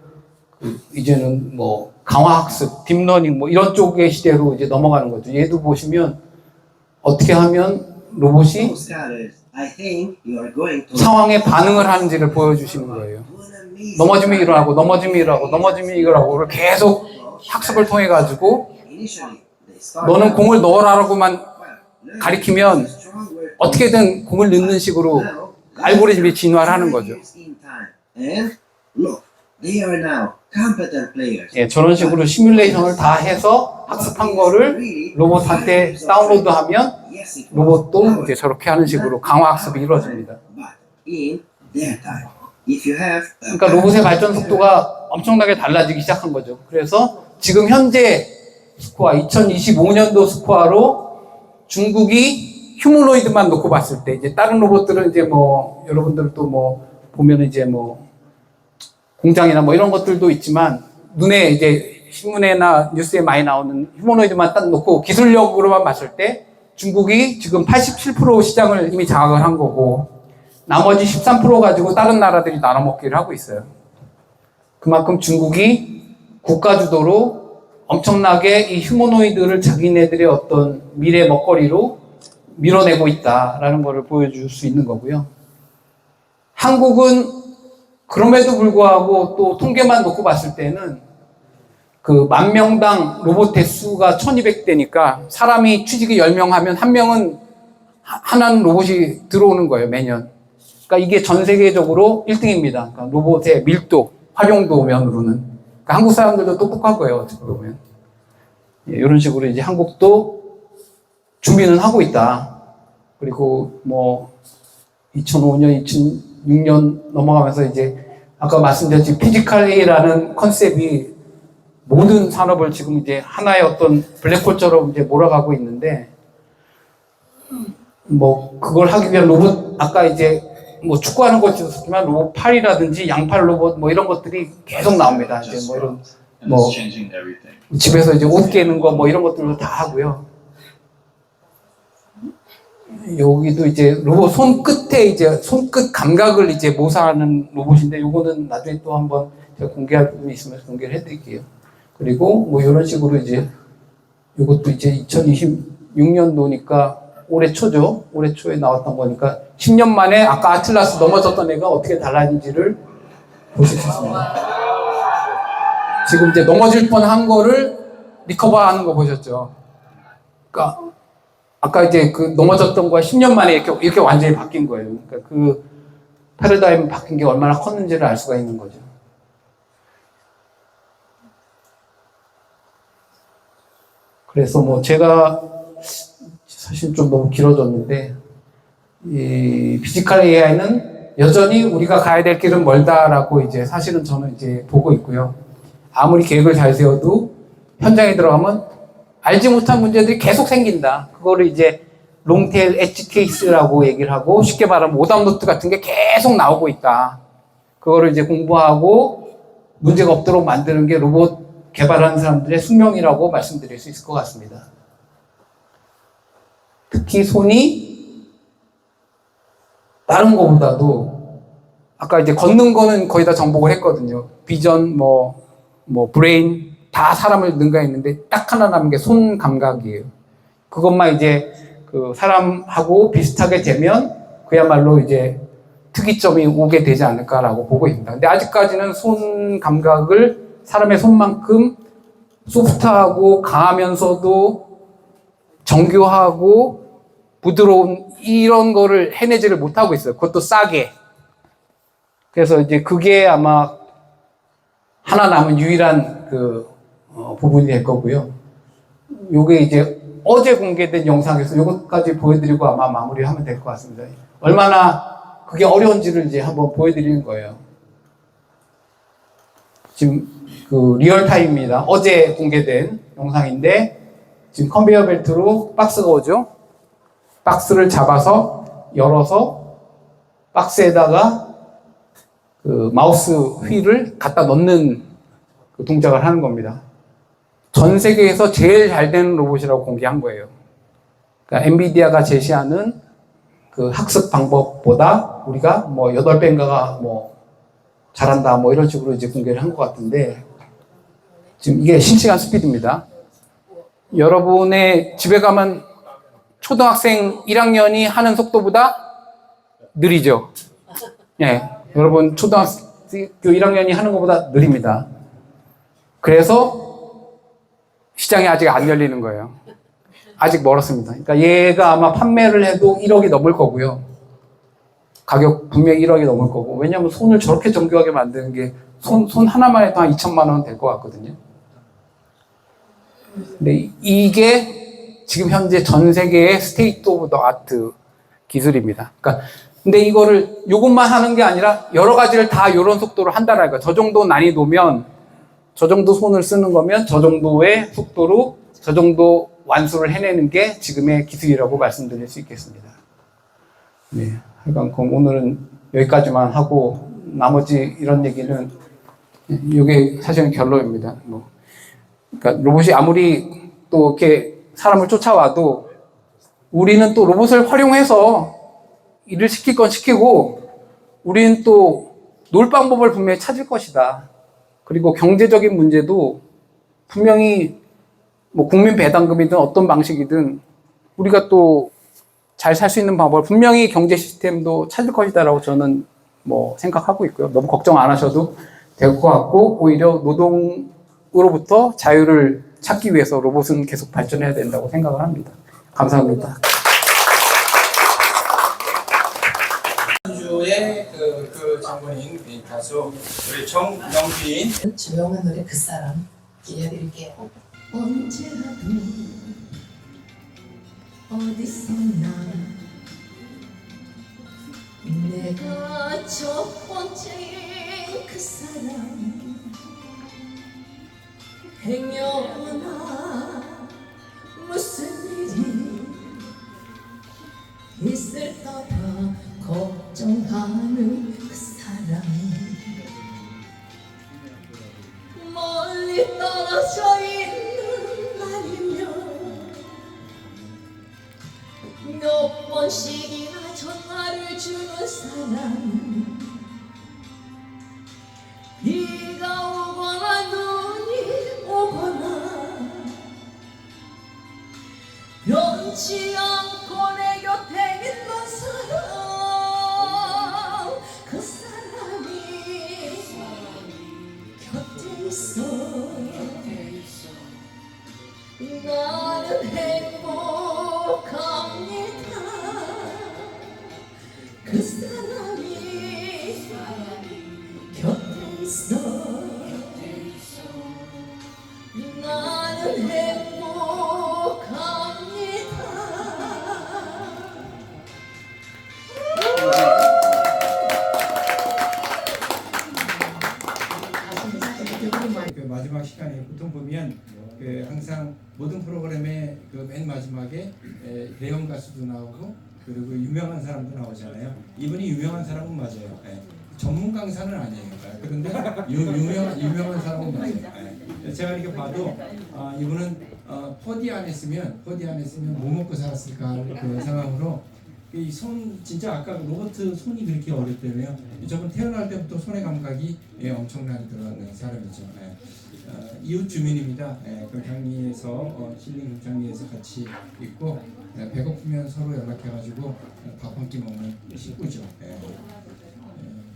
S7: 이제는 뭐 강화학습, 딥러닝 뭐 이런 쪽의 시대로 이제 넘어가는 거죠. 얘도 보시면 어떻게 하면 로봇이 상황에 반응을 하는지를 보여주시는 거예요. 넘어지면 일어나고 넘어지면 일어나고 넘어지면 일어나고 계속 학습을 통해 가지고 너는 공을 넣으라고만 가리키면 어떻게든 공을 넣는 식으로 알고리즘이 진화를 하는 거죠. 예, 저런 식으로 시뮬레이션을 다 해서 학습한 거를 로봇한테 다운로드하면 로봇도 이제 저렇게 하는 식으로 강화 학습이 이루어집니다. 그러니까 로봇의 발전 속도가 엄청나게 달라지기 시작한 거죠. 그래서 지금 현재 스코어, 2025년도 스코어로 중국이 휴머노이드만 놓고 봤을 때, 이제 다른 로봇들은 이제 뭐, 여러분들도 뭐, 보면 이제 뭐, 공장이나 뭐 이런 것들도 있지만, 눈에 이제 신문에나 뉴스에 많이 나오는 휴머노이드만 딱 놓고 기술력으로만 봤을 때, 중국이 지금 87% 시장을 이미 장악을 한 거고, 나머지 13% 가지고 다른 나라들이 나눠먹기를 하고 있어요. 그만큼 중국이 국가 주도로 엄청나게 이 휴머노이드를 자기네들의 어떤 미래 먹거리로 밀어내고 있다라는 것을 보여줄 수 있는 거고요. 한국은 그럼에도 불구하고 또 통계만 놓고 봤을 때는 그 10,000명당 로봇 대수가 1200대니까 사람이 취직이 10명 하면 한 명은 하나는 로봇이 들어오는 거예요, 매년. 그러니까 이게 전 세계적으로 1등입니다. 그러니까 로봇의 밀도, 활용도 면으로는. 그러니까 한국 사람들도 똑똑한 거예요, 어떻게 보면. 예, 이런 식으로 이제 한국도 준비는 하고 있다. 그리고 뭐 2005년, 2006년 넘어가면서 이제 아까 말씀드렸지 피지컬 A라는 컨셉이 모든 산업을 지금 이제 하나의 어떤 블랙홀처럼 이제 몰아가고 있는데 뭐 그걸 하기 위한 로봇 아까 이제 뭐 축구하는 것도 있었지만 로봇 팔이라든지 양팔 로봇 뭐 이런 것들이 계속 나옵니다. 이제 뭐 이런 뭐 집에서 이제 옷 깨는 거 뭐 이런 것들도 다 하고요. 여기도 이제 로봇 손끝에 이제 손끝 감각을 이제 모사하는 로봇인데 요거는 나중에 또 한번 제가 공개할 부분이 있으면 공개를 해드릴게요. 그리고 뭐 이런 식으로 이제 요것도 이제 2026년도니까 올해 초죠. 올해 초에 나왔던 거니까 10년 만에 아까 아틀라스 넘어졌던 애가 어떻게 달라진지를 보실 수 있습니다. 지금 이제 넘어질 뻔한 거를 리커버하는 거 보셨죠? 그러니까 아까 이제 그 넘어졌던 거가 10년 만에 이렇게 완전히 바뀐 거예요. 그러니까 그 패러다임 바뀐 게 얼마나 컸는지를 알 수가 있는 거죠. 그래서 뭐 제가 사실 좀 너무 길어졌는데 이 피지컬 AI는 여전히 우리가 가야 될 길은 멀다라고 이제 사실은 저는 이제 보고 있고요. 아무리 계획을 잘 세워도 현장에 들어가면 알지 못한 문제들이 계속 생긴다. 그거를 이제 롱테일 엣지 케이스라고 얘기를 하고 쉽게 말하면 오답노트 같은 게 계속 나오고 있다. 그거를 이제 공부하고 문제가 없도록 만드는 게 로봇 개발하는 사람들의 숙명이라고 말씀드릴 수 있을 것 같습니다. 특히 손이 다른 거보다도 아까 이제 걷는 거는 거의 다 정복을 했거든요. 비전, 뭐 브레인 다 사람을 능가했는데 딱 하나 남은 게 손 감각이에요. 그것만 이제 그 사람하고 비슷하게 되면 그야말로 이제 특이점이 오게 되지 않을까라고 보고 있습니다. 근데 아직까지는 손 감각을 사람의 손만큼 소프트하고 강하면서도 정교하고 부드러운 이런 거를 해내지를 못하고 있어요. 그것도 싸게. 그래서 이제 그게 아마 하나 남은 유일한 그 부분이 될 거고요. 요게 이제 어제 공개된 영상에서 요것까지 보여드리고 아마 마무리하면 될 것 같습니다. 얼마나 그게 어려운지를 이제 한번 보여드리는 거예요. 지금 그 리얼타임입니다. 어제 공개된 영상인데 지금 컨베이어 벨트로 박스가 오죠. 박스를 잡아서 열어서 박스에다가 그 마우스 휠을 갖다 넣는 그 동작을 하는 겁니다. 전 세계에서 제일 잘 되는 로봇이라고 공개한 거예요. 그러니까 엔비디아가 제시하는 그 학습 방법보다 우리가 뭐 8배인가가 뭐 잘한다 뭐 이런 식으로 이제 공개를 한 것 같은데, 지금 이게 실시간 스피드입니다. 여러분의 집에 가면 초등학생 1학년이 하는 속도보다 느리죠. 예, 여러분 초등학교 1학년이 하는 것보다 느립니다. 그래서 시장이 아직 안 열리는 거예요. 아직 멀었습니다. 그러니까 얘가 아마 판매를 해도 1억이 넘을 거고요. 가격 분명히 1억이 넘을 거고. 왜냐하면 손을 저렇게 정교하게 만드는 게 손 하나만 해도 한 2천만 원 될 것 같거든요. 근데 이게 지금 현재 전 세계의 스테이트 오브 더 아트 기술입니다. 그러니까 근데 이거를 요것만 하는 게 아니라 여러 가지를 다 이런 속도로 한다는 거예요. 저 정도 난이도면, 저 정도 손을 쓰는 거면 저 정도의 속도로 저 정도 완수를 해내는 게 지금의 기술이라고 말씀드릴 수 있겠습니다. 네, 하여간 그럼 오늘은 여기까지만 하고 나머지 이런 얘기는 이게 사실은 결론입니다. 뭐, 그러니까 로봇이 아무리 또 이렇게 사람을 쫓아와도 우리는 또 로봇을 활용해서 일을 시킬 건 시키고, 우리는 또 놀 방법을 분명히 찾을 것이다. 그리고 경제적인 문제도 분명히 뭐 국민 배당금이든 어떤 방식이든 우리가 또 잘 살 수 있는 방법을 분명히 경제 시스템도 찾을 것이다라고 저는 뭐 생각하고 있고요. 너무 걱정 안 하셔도 될 것 같고, 오히려 노동으로부터 자유를 찾기 위해서 로봇은 계속 발전해야 된다고 생각을 합니다. 감사합니다.
S6: 주의 그 장본인 가수 우리 정영빈
S10: 조용한 노래 그 사람 들려드릴게요. 언제라도 어디서나 내가 첫 번째인 그 사람 행여나 무슨 일이 있을까봐 걱정하는 그 사람 멀리 떨어져 있는 날이면 몇 번씩이나 전화를 주는 사람 비가 오거나 눈이 오거나 변치 않고 내 곁에 있는 사람 그 사람이 곁에 있어 나는 행복합니다 그 사람이 곁에 있어 나는 행복합니다.
S6: 그 마지막 시간에 보통 보면 그 항상 모든 프로그램의 그 맨 마지막에 대형 가수도 나오고 그리고 유명한 사람도 나오잖아요. 이분이 유명한 사람은 맞아요. 전문 강사는 아니에요. 그런데 유명한 사람은 맞아요. 제가 이렇게 봐도 이분은 포디 안 했으면 뭐 먹고 살았을까 하는 그 상황으로 이 손 진짜 아까 로봇 손이 그렇게 어렵다며요. 저분 태어날 때부터 손의 감각이 엄청나게 들어가는 사람이죠. 이웃 주민입니다. 그 장리에서 힐링 장리에서 같이 있고 배고프면 서로 연락해가지고 밥 한 끼 먹는 식구죠.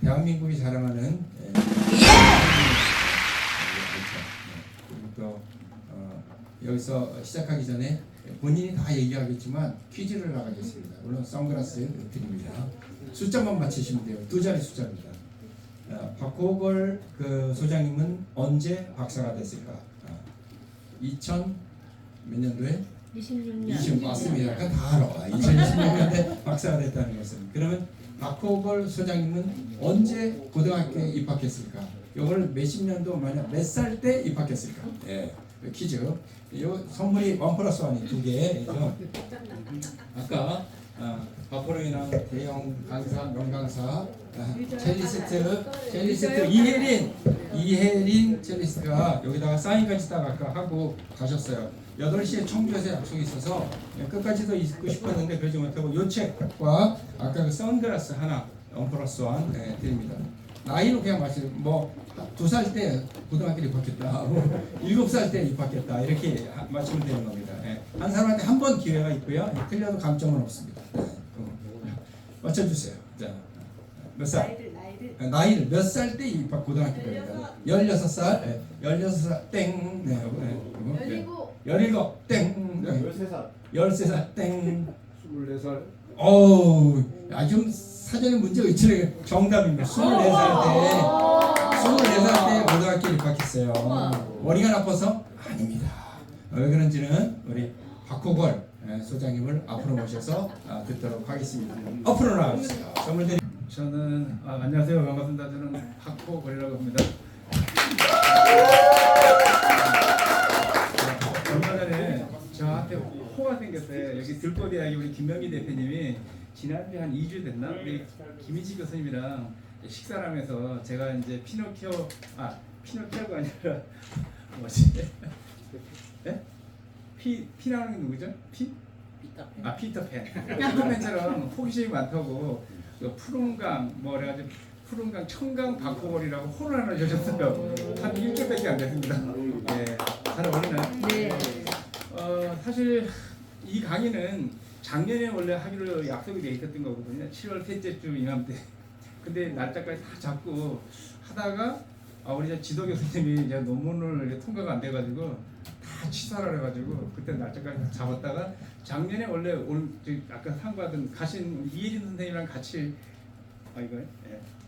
S6: 대한민국이 자랑하는 또 여기서 시작하기 전에 본인이 다 얘기하겠지만 퀴즈를 나가겠습니다. 물론 선글라스 드립니다. 숫자만 맞히시면 돼요. 2자리 숫자입니다. 박호걸 그 소장님은 언제 박사가 됐을까? 2000 몇 년도에?
S10: 26년.
S6: 20 맞습니다. 그러니까 다 알아. 2026년에 박사가 됐다는 것은. 그러면 박호걸 소장님은 언제 고등학교에 입학했을까? 이걸 몇십 년도 만약 몇 살 때 입학했을까? 예, 퀴즈. 이 선물이 1+1이 2개. 아까 앞으로 나온 대형 강사, 명강사, 첼리스트 이혜린 첼리스트가 여기다가 사인까지 딱 아까 하고 가셨어요. 8시에 청주에서 약속이 있어서 끝까지 더 있고 싶었는데 그러지 못하고 요 책과 아까 그 선글라스 하나 1+1 드립니다. 나이로 그냥 마시고 뭐 2살 때 고등학교를 입학했다, 7살 때 입학했다 이렇게 맞추면 되는 겁니다. 한 사람한테 한 번 기회가 있고요. 틀려도 감점은 없습니다. 맞춰주세요. 자, 몇 살? 나이를 몇 살 때 입학 고등학교입니다. 16살, 16살 땡. 17 땡. 13살 땡.
S8: 24살.
S6: 어우, 좀 사전에 문제가 있잖아요. 정답입니다. 24살 때 고등학교 입학했어요. 머리가 나빠서? 아닙니다. 왜 그런지는 우리 박호걸 소장님을 앞으로 모셔서 듣도록 하겠습니다. 앞으로 나와주세요. 선물 드립니다.
S11: 저는 안녕하세요. 반갑습니다. 저는 박호걸이라고 합니다. 얼마 전에 저한테 호가 생겼어요. 여기 들꽃대학교 우리 김명기 대표님이 지난주에 한 2주 됐나? 우리 김희지 교수님이랑 식사를 하면서 제가 이제 피노키오가 아니라 뭐지? 네? 피 나오는 게 누구죠? 피터팬. 피터팬처럼 호기심이 많다고 푸른강 뭐 그래가지고 푸른강 청강 박호걸이라고 호를 하나 주셨어요. 한 일주일밖에 안 됐습니다. 예, 잘 어울리나요?
S10: 네.
S11: 사실 이 강의는 작년에 원래 하기로 약속이 돼 있었던 거거든요. 7월 셋째 주 이맘때. 근데 날짜까지 다 잡고 하다가 우리 지도 교수님이 이제 논문을 통과가 안 돼가지고 다 취소를 해가지고 그때 날짜까지 다 잡았다가 작년에 원래 아까 상 받은 가신 이혜진 선생님이랑 같이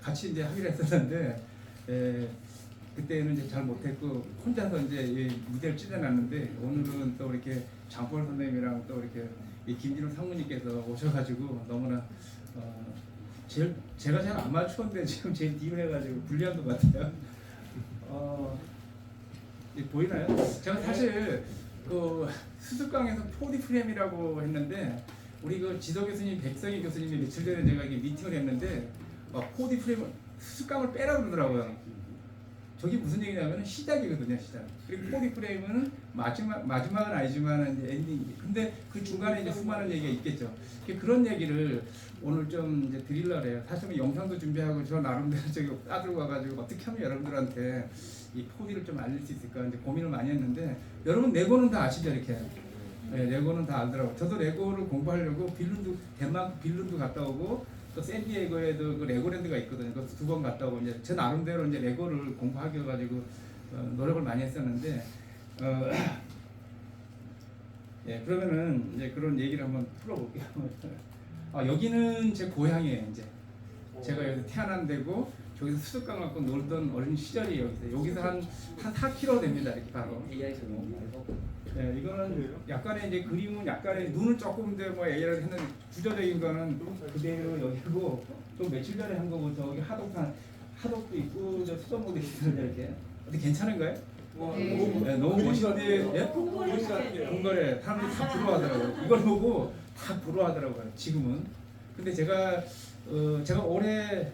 S11: 같이 이제 하기로 했었는데 그때는 이제 잘 못했고 혼자서 이제 무대를 찢어놨는데 오늘은 또 이렇게 장볼 선생님이랑 또 이렇게 김진우 상무님께서 오셔가지고 너무나 제가 잘 아마추어인데 지금 제일 띄우해가지고 불리한 것 같아요. 보이나요? 제가 사실 그 수습강에서 4D 프레임이라고 했는데 우리 그 지도 교수님 백성희 교수님이 며칠 전에 제가 이게 미팅을 했는데 4D 프레임을 수습강을 빼라 그러더라고요. 저게 무슨 얘기냐면 시작이거든요, 시작. 그리고 4D 프레임은 마지막은 아니지만 이제 엔딩. 근데 그 중간에 이제 수많은 얘기가 있겠죠. 그런 얘기를 오늘 좀 이제 드리려고 해요. 사실은 영상도 준비하고 저 나름대로 저기 따들고 와가지고 어떻게 하면 여러분들한테 이 4D를 좀 알릴 수 있을까 이제 고민을 많이 했는데 여러분 레고는 다 아시죠, 이렇게. 네, 레고는 다 알더라고요. 저도 레고를 공부하려고 덴마크 빌룬도 갔다 오고 또 샌디에고에도 그 레고랜드가 있거든요. 그것도 2번 갔다 오고 이제 제 나름대로 이제 레고를 공부하기 가지고 노력을 많이 했었는데 예, 그러면은 이제 그런 얘기를 한번 풀어볼게요. 여기는 제 고향이에요. 이제 제가 여기서 태어난 데고 저기서 수족관 갖고 놀던 어린 시절이 여기서 한 4km 됩니다. 이렇게 바로. 네, 이거는 약간의 이제 그림은 약간의 눈은 조금 뭐 AI를 했는데 구조적인 거는 그대로 여기고 좀 며칠 전에 한 거고 저기 하덕도 있고 저 수돗물도 있는데 이렇게 어떻게 괜찮은가요? 네, 너무 멋있는데 예? 궁궐에 사람들이 다 부러워하더라고요. 이걸 보고 다 부러워하더라고요. 지금은. 근데 제가 올해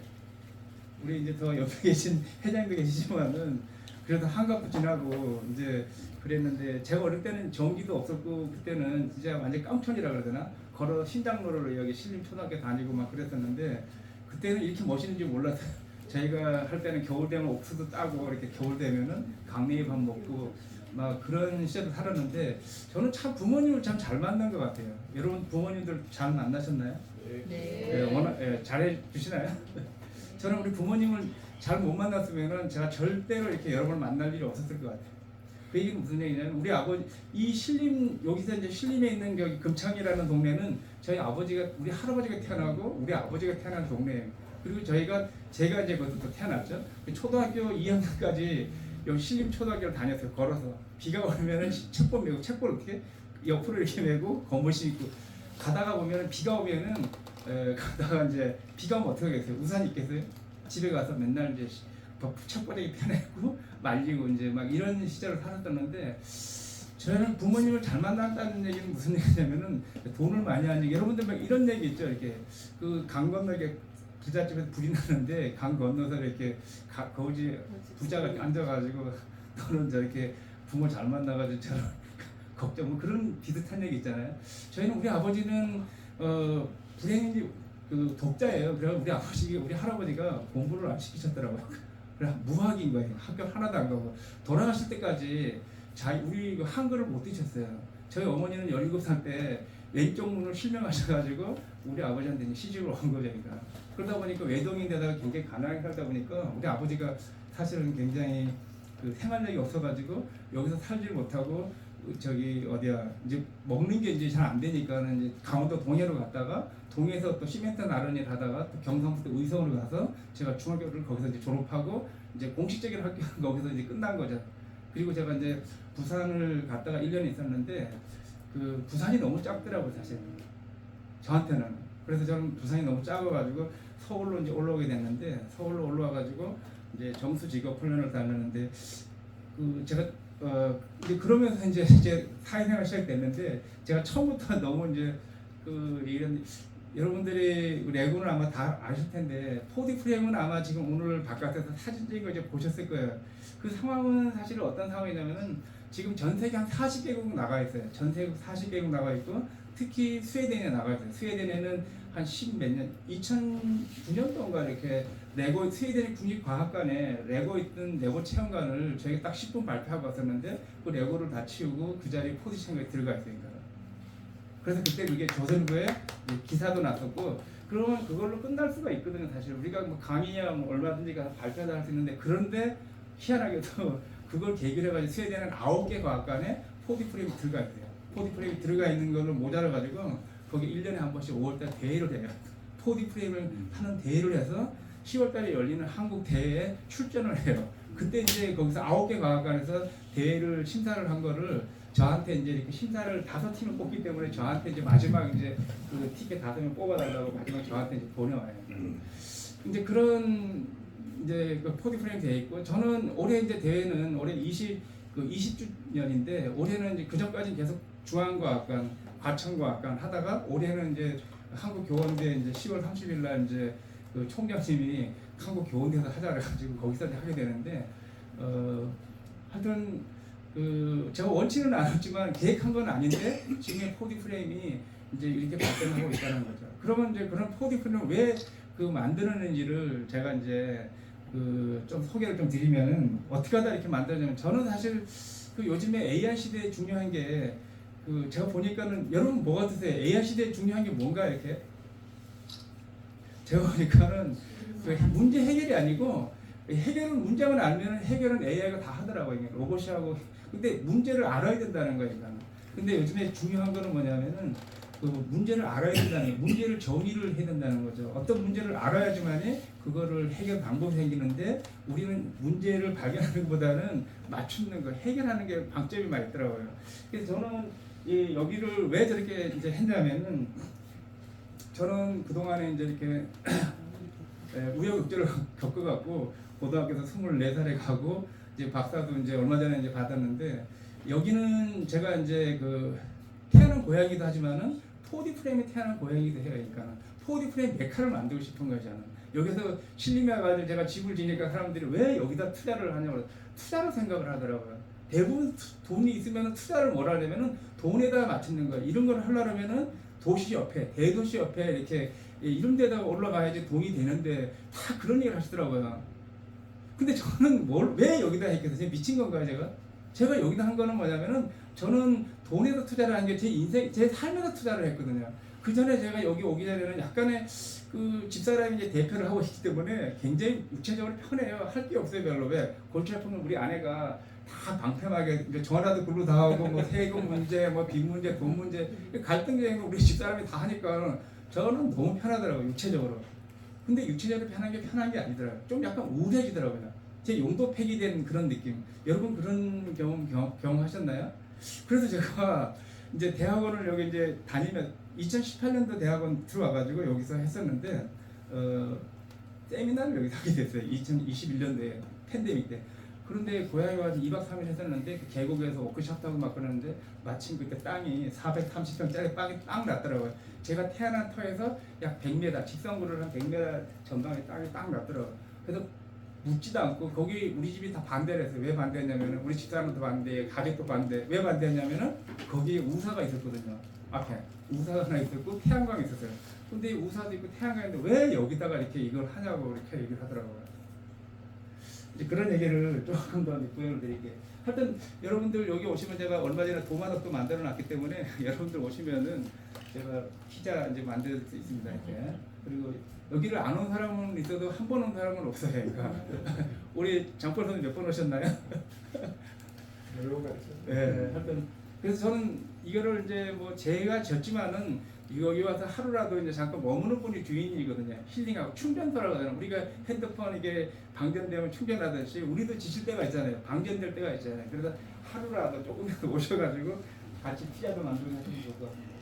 S11: 우리 이제 더 옆에 계신 회장님도 계시지만은 그래도 한갑도 지나고 이제 그랬는데 제가 어릴 때는 전기도 없었고 그때는 진짜 완전 깡촌이라 그래야 되나? 걸어 신당로를 여기 신림초등학교 다니고 막 그랬었는데 그때는 이렇게 멋있는지 몰랐어요. 저희가 할 때는 겨울 되면 옥수수 따고 이렇게 겨울 되면은 강냉이 밥 먹고 막 그런 시절을 살았는데 저는 참 부모님을 참 잘 만난 것 같아요. 여러분 부모님들 잘 만나셨나요? 네. 워낙 잘해 주시나요? 저는 우리 부모님을 잘 못 만났으면은 제가 절대로 이렇게 여러분을 만날 일이 없었을 것 같아요. 그 얘기는 무슨 얘기냐면 우리 아버지 이 신림 여기서 이제 신림에 있는 여기 금창이라는 동네는 저희 아버지가 우리 할아버지가 태어나고 우리 아버지가 태어난 동네예요. 그리고 제가 이제 거기서 태어났죠. 초등학교 2학년까지 여기 신림 초등학교를 다녔어요. 걸어서 비가 오면은 책벌 메고 책벌 어떻게 옆으로 이렇게 메고 건물 신고 가다가 보면은 비가 오면은 가다가 이제 비가 오면 어떻게 하겠어요? 우산 있겠어요? 집에 가서 맨날 이제 책벌에 펴내고 말리고 이제 막 이런 시절을 살았었는데 저는 부모님을 잘 만났다는 얘기는 무슨 얘기냐면은 돈을 많이 하는 얘기. 여러분들 막 이런 얘기 있죠. 이렇게 그 강 건너게 부잣집에서 불이 나는데 강 건너서 이렇게 거지 부자가 앉아가지고 너는 저렇게 부모 잘 만나가지고 저런 걱정 뭐 그런 비슷한 얘기 있잖아요. 저희는 우리 아버지는 불행히 그 독자예요. 그래서 우리 아버지 우리 할아버지가 공부를 안 시키셨더라고요. 그래 무학인 거예요. 학교 하나도 안 가고 돌아가실 때까지 우리 한글을 못 드셨어요. 저희 어머니는 17살 때 왼쪽 눈을 실명하셔가지고 우리 아버지한테 시집을 온 거죠. 그러니까. 그러다 보니까 외동인데다가 굉장히 가난하게 살다 보니까 우리 아버지가 사실은 굉장히 그 생활력이 없어가지고 여기서 살지 못하고 저기 어디야 이제 먹는 게 이제 잘 안 되니까는 이제 강원도 동해로 갔다가 동해에서 또 시멘트 나른일 하다가 또 경상북도 의성으로 가서 제가 중학교를 거기서 이제 졸업하고 이제 공식적인 학교는 거기서 이제 끝난 거죠. 그리고 제가 이제 부산을 갔다가 1년 있었는데 그 부산이 너무 작더라고요 사실 저한테는. 그래서 저는 부산이 너무 작아가지고 서울로 이제 올라오게 됐는데 서울로 올라와가지고 이제 정수직업 훈련을 다녔는데 그 제가 이제 그러면서 이제 사회생활 시작됐는데 제가 처음부터 너무 이제 그 이런 여러분들이 레고는 아마 다 아실 텐데 4D 프레임은 아마 지금 오늘 바깥에서 사진 찍은 거 이제 보셨을 거예요. 그 상황은 사실 어떤 상황이냐면은 지금 전 세계 한 40개국 나가 있어요. 전 세계 40개국 나가 있고 특히 스웨덴에 나가 있어요. 스웨덴에는 한 10몇 년, 2009년도인가 이렇게 레고 스웨덴 국립과학관에 레고 있던 레고 체험관을 저희가 딱 10분 발표하고 왔었는데 그 레고를 다 치우고 그 자리에 4D 체험관에 들어가 있으니까. 그래서 그때 그게 조선부에 기사도 났었고 그러면 그걸로 끝날 수가 있거든요. 사실 우리가 뭐 강의야 뭐 얼마든지 가서 발표도 할 수 있는데 그런데 희한하게도 그걸 계기로 해가지고 스웨덴은 9개 과학관에 4D 프레임이 들어가 있어요. 4D 프레임이 들어가 있는 거를 모자라가지고 거기 1년에 한 번씩 5월달 대회를 해요. 4D 프레임을 하는 대회를 해서 10월달에 열리는 한국 대회에 출전을 해요. 그때 이제 거기서 9개 과학관에서 대회를 심사를 한 거를 저한테 이제 이렇게 심사를 5팀을 뽑기 때문에 저한테 이제 마지막 이제 그 티켓 5명 뽑아달라고 마지막 저한테 이제 보내와요. 이제 그런 이제 그 4D 프레임 대회 있고 저는 올해 이제 대회는 올해 20주년인데 올해는 이제 그전까지 계속 중앙과학관, 과천과학관 하다가 올해는 이제 한국교원대 이제 10월 30일 날 이제 그 총장님이 한국교원대에서 하자 그래가지고 거기서 이제 하게 되는데 하여튼 그 제가 원치는 않았지만 계획한 건 아닌데 지금의 4D 프레임이 이제 이렇게 발전하고 있다는 거죠. 그러면 이제 그런 4D 프레임을 왜 그 만드는지를 제가 이제 그 좀 소개를 좀 드리면은 어떻게 하다 이렇게 만들어지면 저는 사실 그 요즘에 AI 시대에 중요한 게 그 제가 보니까는 여러분 뭐 같으세요? AI 시대에 중요한 게 뭔가 이렇게 제가 보니까는 그 문제 해결이 아니고 해결은 문제만 알면은 해결은 AI가 다 하더라고요. 로봇이 하고 근데 문제를 알아야 된다는 거니까. 근데 요즘에 중요한 거는 뭐냐면은 그 문제를 알아야 된다는 거예요. 문제를 정의를 해야 된다는 거죠. 어떤 문제를 알아야지만이 그거를 해결 방법이 생기는데 우리는 문제를 발견하는 것보다는 맞추는 거, 해결하는 게 방점이 많이 있더라고요. 그래서 저는 이 여기를 왜 저렇게 이제 했냐면은 저는 그동안에 이제 이렇게 우여곡절을 겪어갖고 고등학교에서 24살에 가고 이제 박사도 이제 얼마 전에 이제 받았는데 여기는 제가 이제 그 태어난 고향이기도 하지만은 4D 프레임이 태어난 고향이기도 해요. 그러니까 4D 프레임 메카를 만들고 싶은 거죠. 저는 여기서 신림해가지고 제가 집을 지니까 사람들이 왜 여기다 투자를 하냐고 투자로 생각을 하더라고요. 대부분 돈이 있으면 투자를 뭘 하려면은 돈에다 맞추는 거예요. 이런 걸 하려면은 도시 옆에 대도시 옆에 이렇게 이런 데다가 올라가야지 돈이 되는데 다 그런 얘기를 하시더라고요. 근데 저는 왜 여기다 했겠어요? 미친 건가요, 제가 여기다 한 거는 뭐냐면은 저는 돈에서 투자를 한 게 제 인생, 제 삶에서 투자를 했거든요. 그 전에 제가 여기 오기 전에는 약간의 그 집사람이 이제 대표를 하고 있기 때문에 굉장히 육체적으로 편해요. 할 게 없어요, 별로. 왜? 골치 아프면 우리 아내가 다 방패하게 전화도 글로 다 오고 뭐 세금 문제, 뭐 빚 문제, 돈 문제 갈등쟁이 우리 집사람이 다 하니까 저는 너무 편하더라고요, 육체적으로. 근데 육체적으로 편한 게 아니더라고요. 좀 약간 우울해지더라고요. 제 용도 폐기된 그런 느낌. 여러분 그런 경험하셨나요? 그래서 제가 이제 대학원을 여기 이제 다니면 2018년도 대학원 들어와가지고 여기서 했었는데 세미나를 여기서 하게 됐어요. 2021년도에 팬데믹 때. 그런데 고향에 와서 2박 3일 했었는데 그 계곡에서 워크숍하고 막 그러는데 마침 그때 땅이 430평짜리 땅이 딱 났더라고요. 제가 태어난 터에서 약 100m 직선구를 한 100m 전방에 땅이 딱 났더라고요. 그래서 묻지도 않고 거기 우리 집이 다 반대를 했어요. 왜 반대했냐면은 우리 집사람도 반대, 가족도 반대. 왜 반대했냐면은 거기에 우사가 있었거든요. 앞에 우사가 하나 있었고 태양광이 있었어요. 근데 우사도 있고 태양광이 있는데 왜 여기다가 이렇게 이걸 하냐고 이렇게 얘기를 하더라고요. 이제 그런 얘기를 조금 더 구현을 드릴게요. 하여튼 여러분들 여기 오시면 제가 얼마 전에 도마덕도 만들어 놨기 때문에 여러분들 오시면은 제가 피자 이제 만들 수 있습니다. 이렇게. 그리고 여기를 안 온 사람은 있어도 한 번 온 사람은 없어요. 그러니까 우리 장벌 선생님 몇 번 오셨나요?
S4: 여러 가지.
S11: 네, 하여튼 그래서 저는 이거를 이제 뭐 제가 졌지만은 여기 와서 하루라도 이제 잠깐 머무는 분이 주인이거든요. 힐링하고 충전소라고 하잖아요. 우리가 핸드폰 이게 방전되면 충전하듯이 우리도 지칠 때가 있잖아요. 방전될 때가 있잖아요. 그래서 하루라도 조금이라도 오셔가지고 같이 피자도 만들고 하시면 좋을 것 같습니다.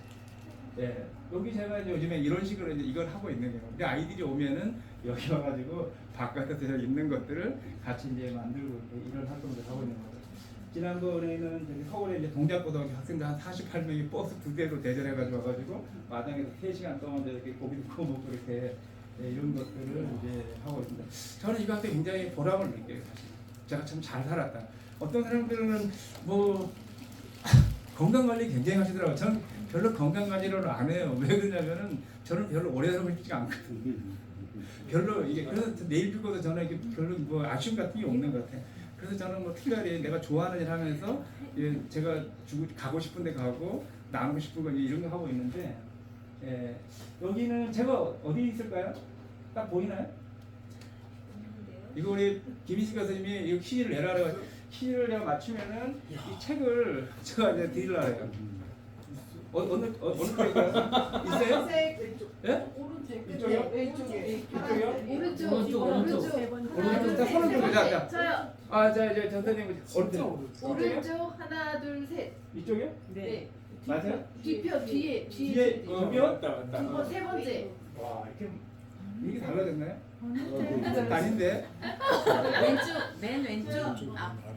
S11: 네, 여기 제가 이제 요즘에 이런 식으로 이제 이걸 하고 있는 거예요. 근데 아이들이 오면은 여기 와가지고 바깥에서 있는 것들을 같이 이제 만들고 이런 활동을 하고 있는 거예요. 지난번에는 저기 서울에 이제 동작고등학교 학생들 한 48명이 버스 2대로 대전해가지고 와가지고 마당에서 3시간 동안 이렇게 고기도 구워 먹고 이렇게 이런 것들을 이제 하고 있습니다. 저는 이거 할 때 굉장히 보람을 느껴요. 사실 제가 참 잘 살았다. 어떤 사람들은 뭐 건강 관리 굉장히 하시더라고요. 저는 별로 건강 관리를 안 해요. 왜 그러냐면은 저는 별로 오래 살고 싶지가 않거든요. 별로 이게 그래서 내일 피고도 저는 이게 별로 뭐 아쉬움 같은 게 없는 것 같아요. 그래서 저는 뭐 특별히 내가 좋아하는 일 하면서 제가 가고 싶은 데 가고 나누고 싶은 거 이런 거 하고 있는데 여기는 제가 어디 있을까요? 딱 보이나요? 이거 우리 김희식 교수님이 이거 퀴즈를 내라고 퀴즈를 내가 맞추면은 이 책을 제가 이제 드리려고 해요. 어느 쪽일까요? 있어요? 예? 이쪽이요?
S10: 오른쪽.
S11: 오른쪽. 자, 손을 들고 자.
S10: 저요.
S11: 저 선생님 오른쪽.
S10: 오른쪽 하나 둘 셋.
S11: 이쪽이요?
S10: 네.
S11: 맞아요?
S10: 뒤표 뒤에
S11: 뒤에 저기요?
S10: 세 번째.
S11: 와, 이게 달라졌나요? 아닌데.
S10: 왼쪽 맨 왼쪽.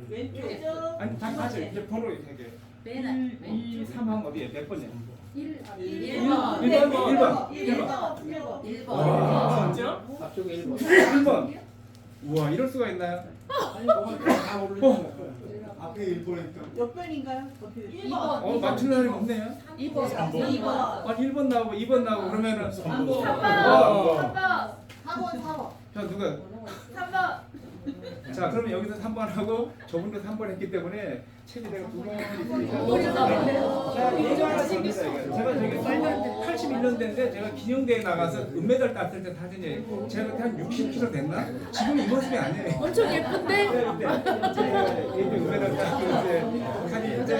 S10: 왼쪽.
S11: 아니, 다 맞아요. 이제 번호 이렇게. 1, 2, 3 하면 어디에 몇 번이에요?
S10: 1번.
S11: 1번. 와, 진짜? 앞쪽에 1번. 1번. 우와, 이럴 수가 있나요?
S4: 앞에 1번 있다.
S10: 몇 번인가요? 2번.
S11: 맞춘 사람이 없네요.
S10: 2번.
S11: 아, 1번 나오고 2번 나오고 그러면은
S10: 3번.
S11: 자, 누가?
S10: 3번.
S11: 자, 그러면 여기서 3번 하고 저분도 3번 했기 때문에 책이 내가 2번 있으니까. 자, 이거 하나 생겼어. 제가 저기 사인할 때 81년대인데 제가 기념대회 나가서 은메달 땄을 때 사진이에요. 제가 그때 한 60kg 됐나? 지금 이 모습이 아니에요.
S10: 엄청 예쁜데?
S11: 이게 은메달 땄을 때 사진인데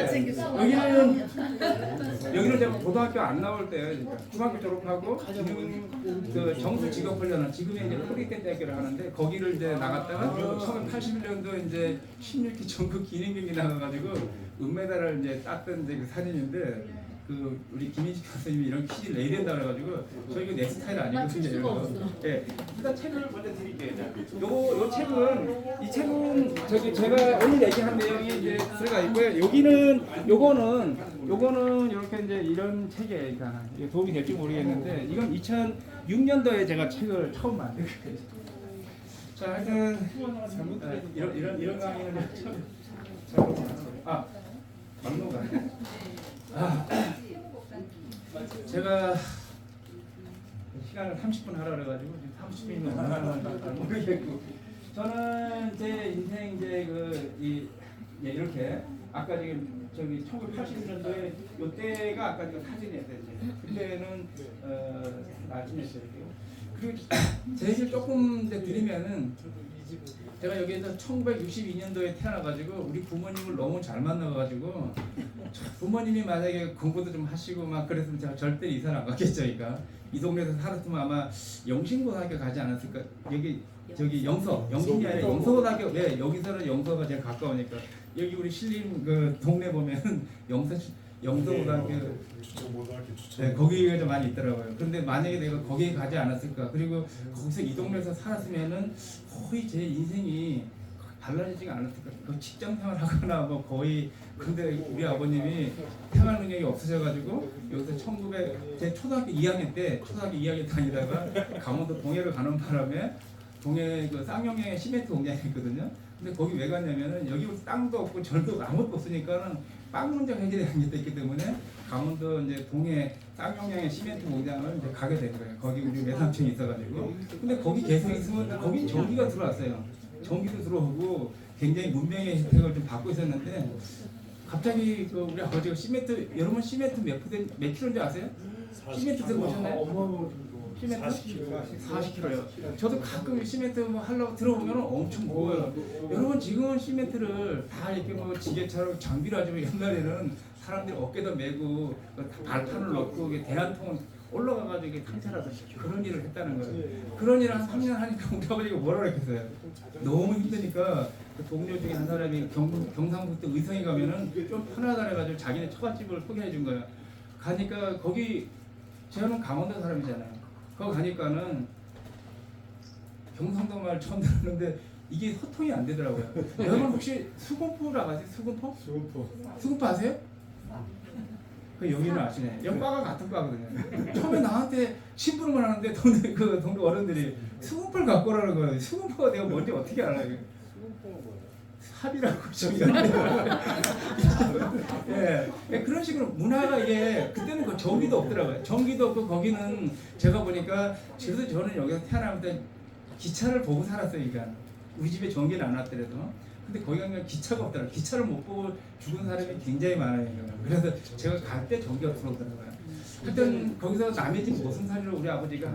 S11: 여기는 제가 고등학교 안 나올 때요. 그러니까 중학교 졸업하고 그 정수 직업훈련을 지금의 이제 프리텐대학교를 하는데 거기를 이제 나갔다가 1981년도 이제 16기 전국 기능경기 나가가지고 은메달을 이제 땄던 이제 그 사진인데 그 우리 김인식 교수님이 이런 퀴즈를 내야 된다 그래가지고 저 이거 내 스타일 아니거든요. 이런 거. 예, 일단 책을 먼저 드릴게요. 요 책은 이 책은 저기 제가 오늘 얘기한 내용이 이제 들어가 있고요. 여기는 요거는 이렇게 이제 이런 책이에요. 그러니까 이게 도움이 될지 모르겠는데 이건 2006년도에 제가 책을 처음 만든 거예요. 자, 하여튼 이런 강의는 막노가 제가 시간을 30분 하라 그래가지고 지금 30분이 넘어가는 모르겠고 저는 제 인생 이제 이렇게 아까 지금 저기 1980년도에 요때가 아까 그 사진이었어요. 그때는 나중에서 이렇게 그리고 제 얘기를 조금 이제 드리면은 제가 여기에서 1962년도에 태어나가지고 우리 부모님을 너무 잘 만나가지고 부모님이 만약에 공부도 좀 하시고 막 그랬으면 제가 절대 이사를 안 갔겠죠. 그러니까 이 동네에서 살았으면 아마 영신고등학교 가지 않았을까. 여기 저기 영신이 아니라 영서고등학교. 네, 여기서는 영서가 제일 가까우니까 여기 우리 신림 그 동네 보면은 영서고등학교 네, 거기가 좀 많이 있더라고요. 그런데 만약에 내가 거기에 가지 않았을까. 그리고 거기서 이 동네에서 살았으면은 거의 제 인생이 달라지지가 않았을 거예요. 그 직장 생활하거나 뭐 거의 근데 우리 아버님이 생활 능력이 없으셔가지고 여기서 제 초등학교 2학년 다니다가 강원도 동해를 가는 바람에 동해 그 쌍용양에 시멘트 공장이 있거든요. 근데 거기 왜 갔냐면은 여기 땅도 없고 절도 아무것도 없으니까는 빵 문제가 해결이 게 있기 때문에 강원도 이제 동해 쌍용양의 시멘트 공장을 이제 가게 된 거예요. 거기 우리 외삼촌이 있어가지고. 근데 거기 계속 있으면 거기 전기가 들어왔어요. 전기도 들어오고 굉장히 문명의 혜택을 좀 받고 있었는데 갑자기 그 우리 아버지가 시멘트 여러분 시멘트 몇 킬로인지 아세요? 시멘트 들어보셨나요? 시멘트 40kg요. 저도 가끔 시멘트 뭐 하려고 들어보면 엄청 무거워요. 여러분 지금은 시멘트를 다 이렇게 뭐 지게차로 장비를 하지만 옛날에는 사람들이 어깨다 메고 발판을 넣고 대한통은 올라가가지고 이게 탕차라서 그런 일을 했다는 거예요. 그런 일을 한 3년 하니까 우리 아버지가 뭐라 그랬겠어요? 너무 힘드니까 그 동료 중에 한 사람이 경상북도 의성에 가면은 좀 편하다 해가지고 자기네 처갓집을 소개해 준 거예요. 가니까 거기 저는 강원도 사람이잖아요. 거기 가니까는 경상도 말 처음 들었는데 이게 소통이 안 되더라고요. 여러분 혹시 수공포라고 아세요? 수공포 아세요? 그 여기는 아시네. 여기 과가 같은 과거든요. 처음에 나한테 심부름을 하는데 동네 어른들이 수공포를 갖고 오라는 거예요. 수공포가 내가 뭔지 어떻게 알아요? 합이라고 저기가 예, 그런 식으로 문화가 이게 그때는 그 전기도 없더라고요. 전기도 없고 거기는 제가 보니까 그래서 저는 여기서 태어나면서 기차를 보고 살았어요. 그러니까 우리 집에 전기는 안 왔더라도 근데 거기 가면 기차가 없더라고요. 기차를 못 보고 죽은 사람이 굉장히 많아요. 그래서 제가 갈 때 전기가 들어오더라고요. 하여튼 거기서 남의 집 모순살이로 우리 아버지가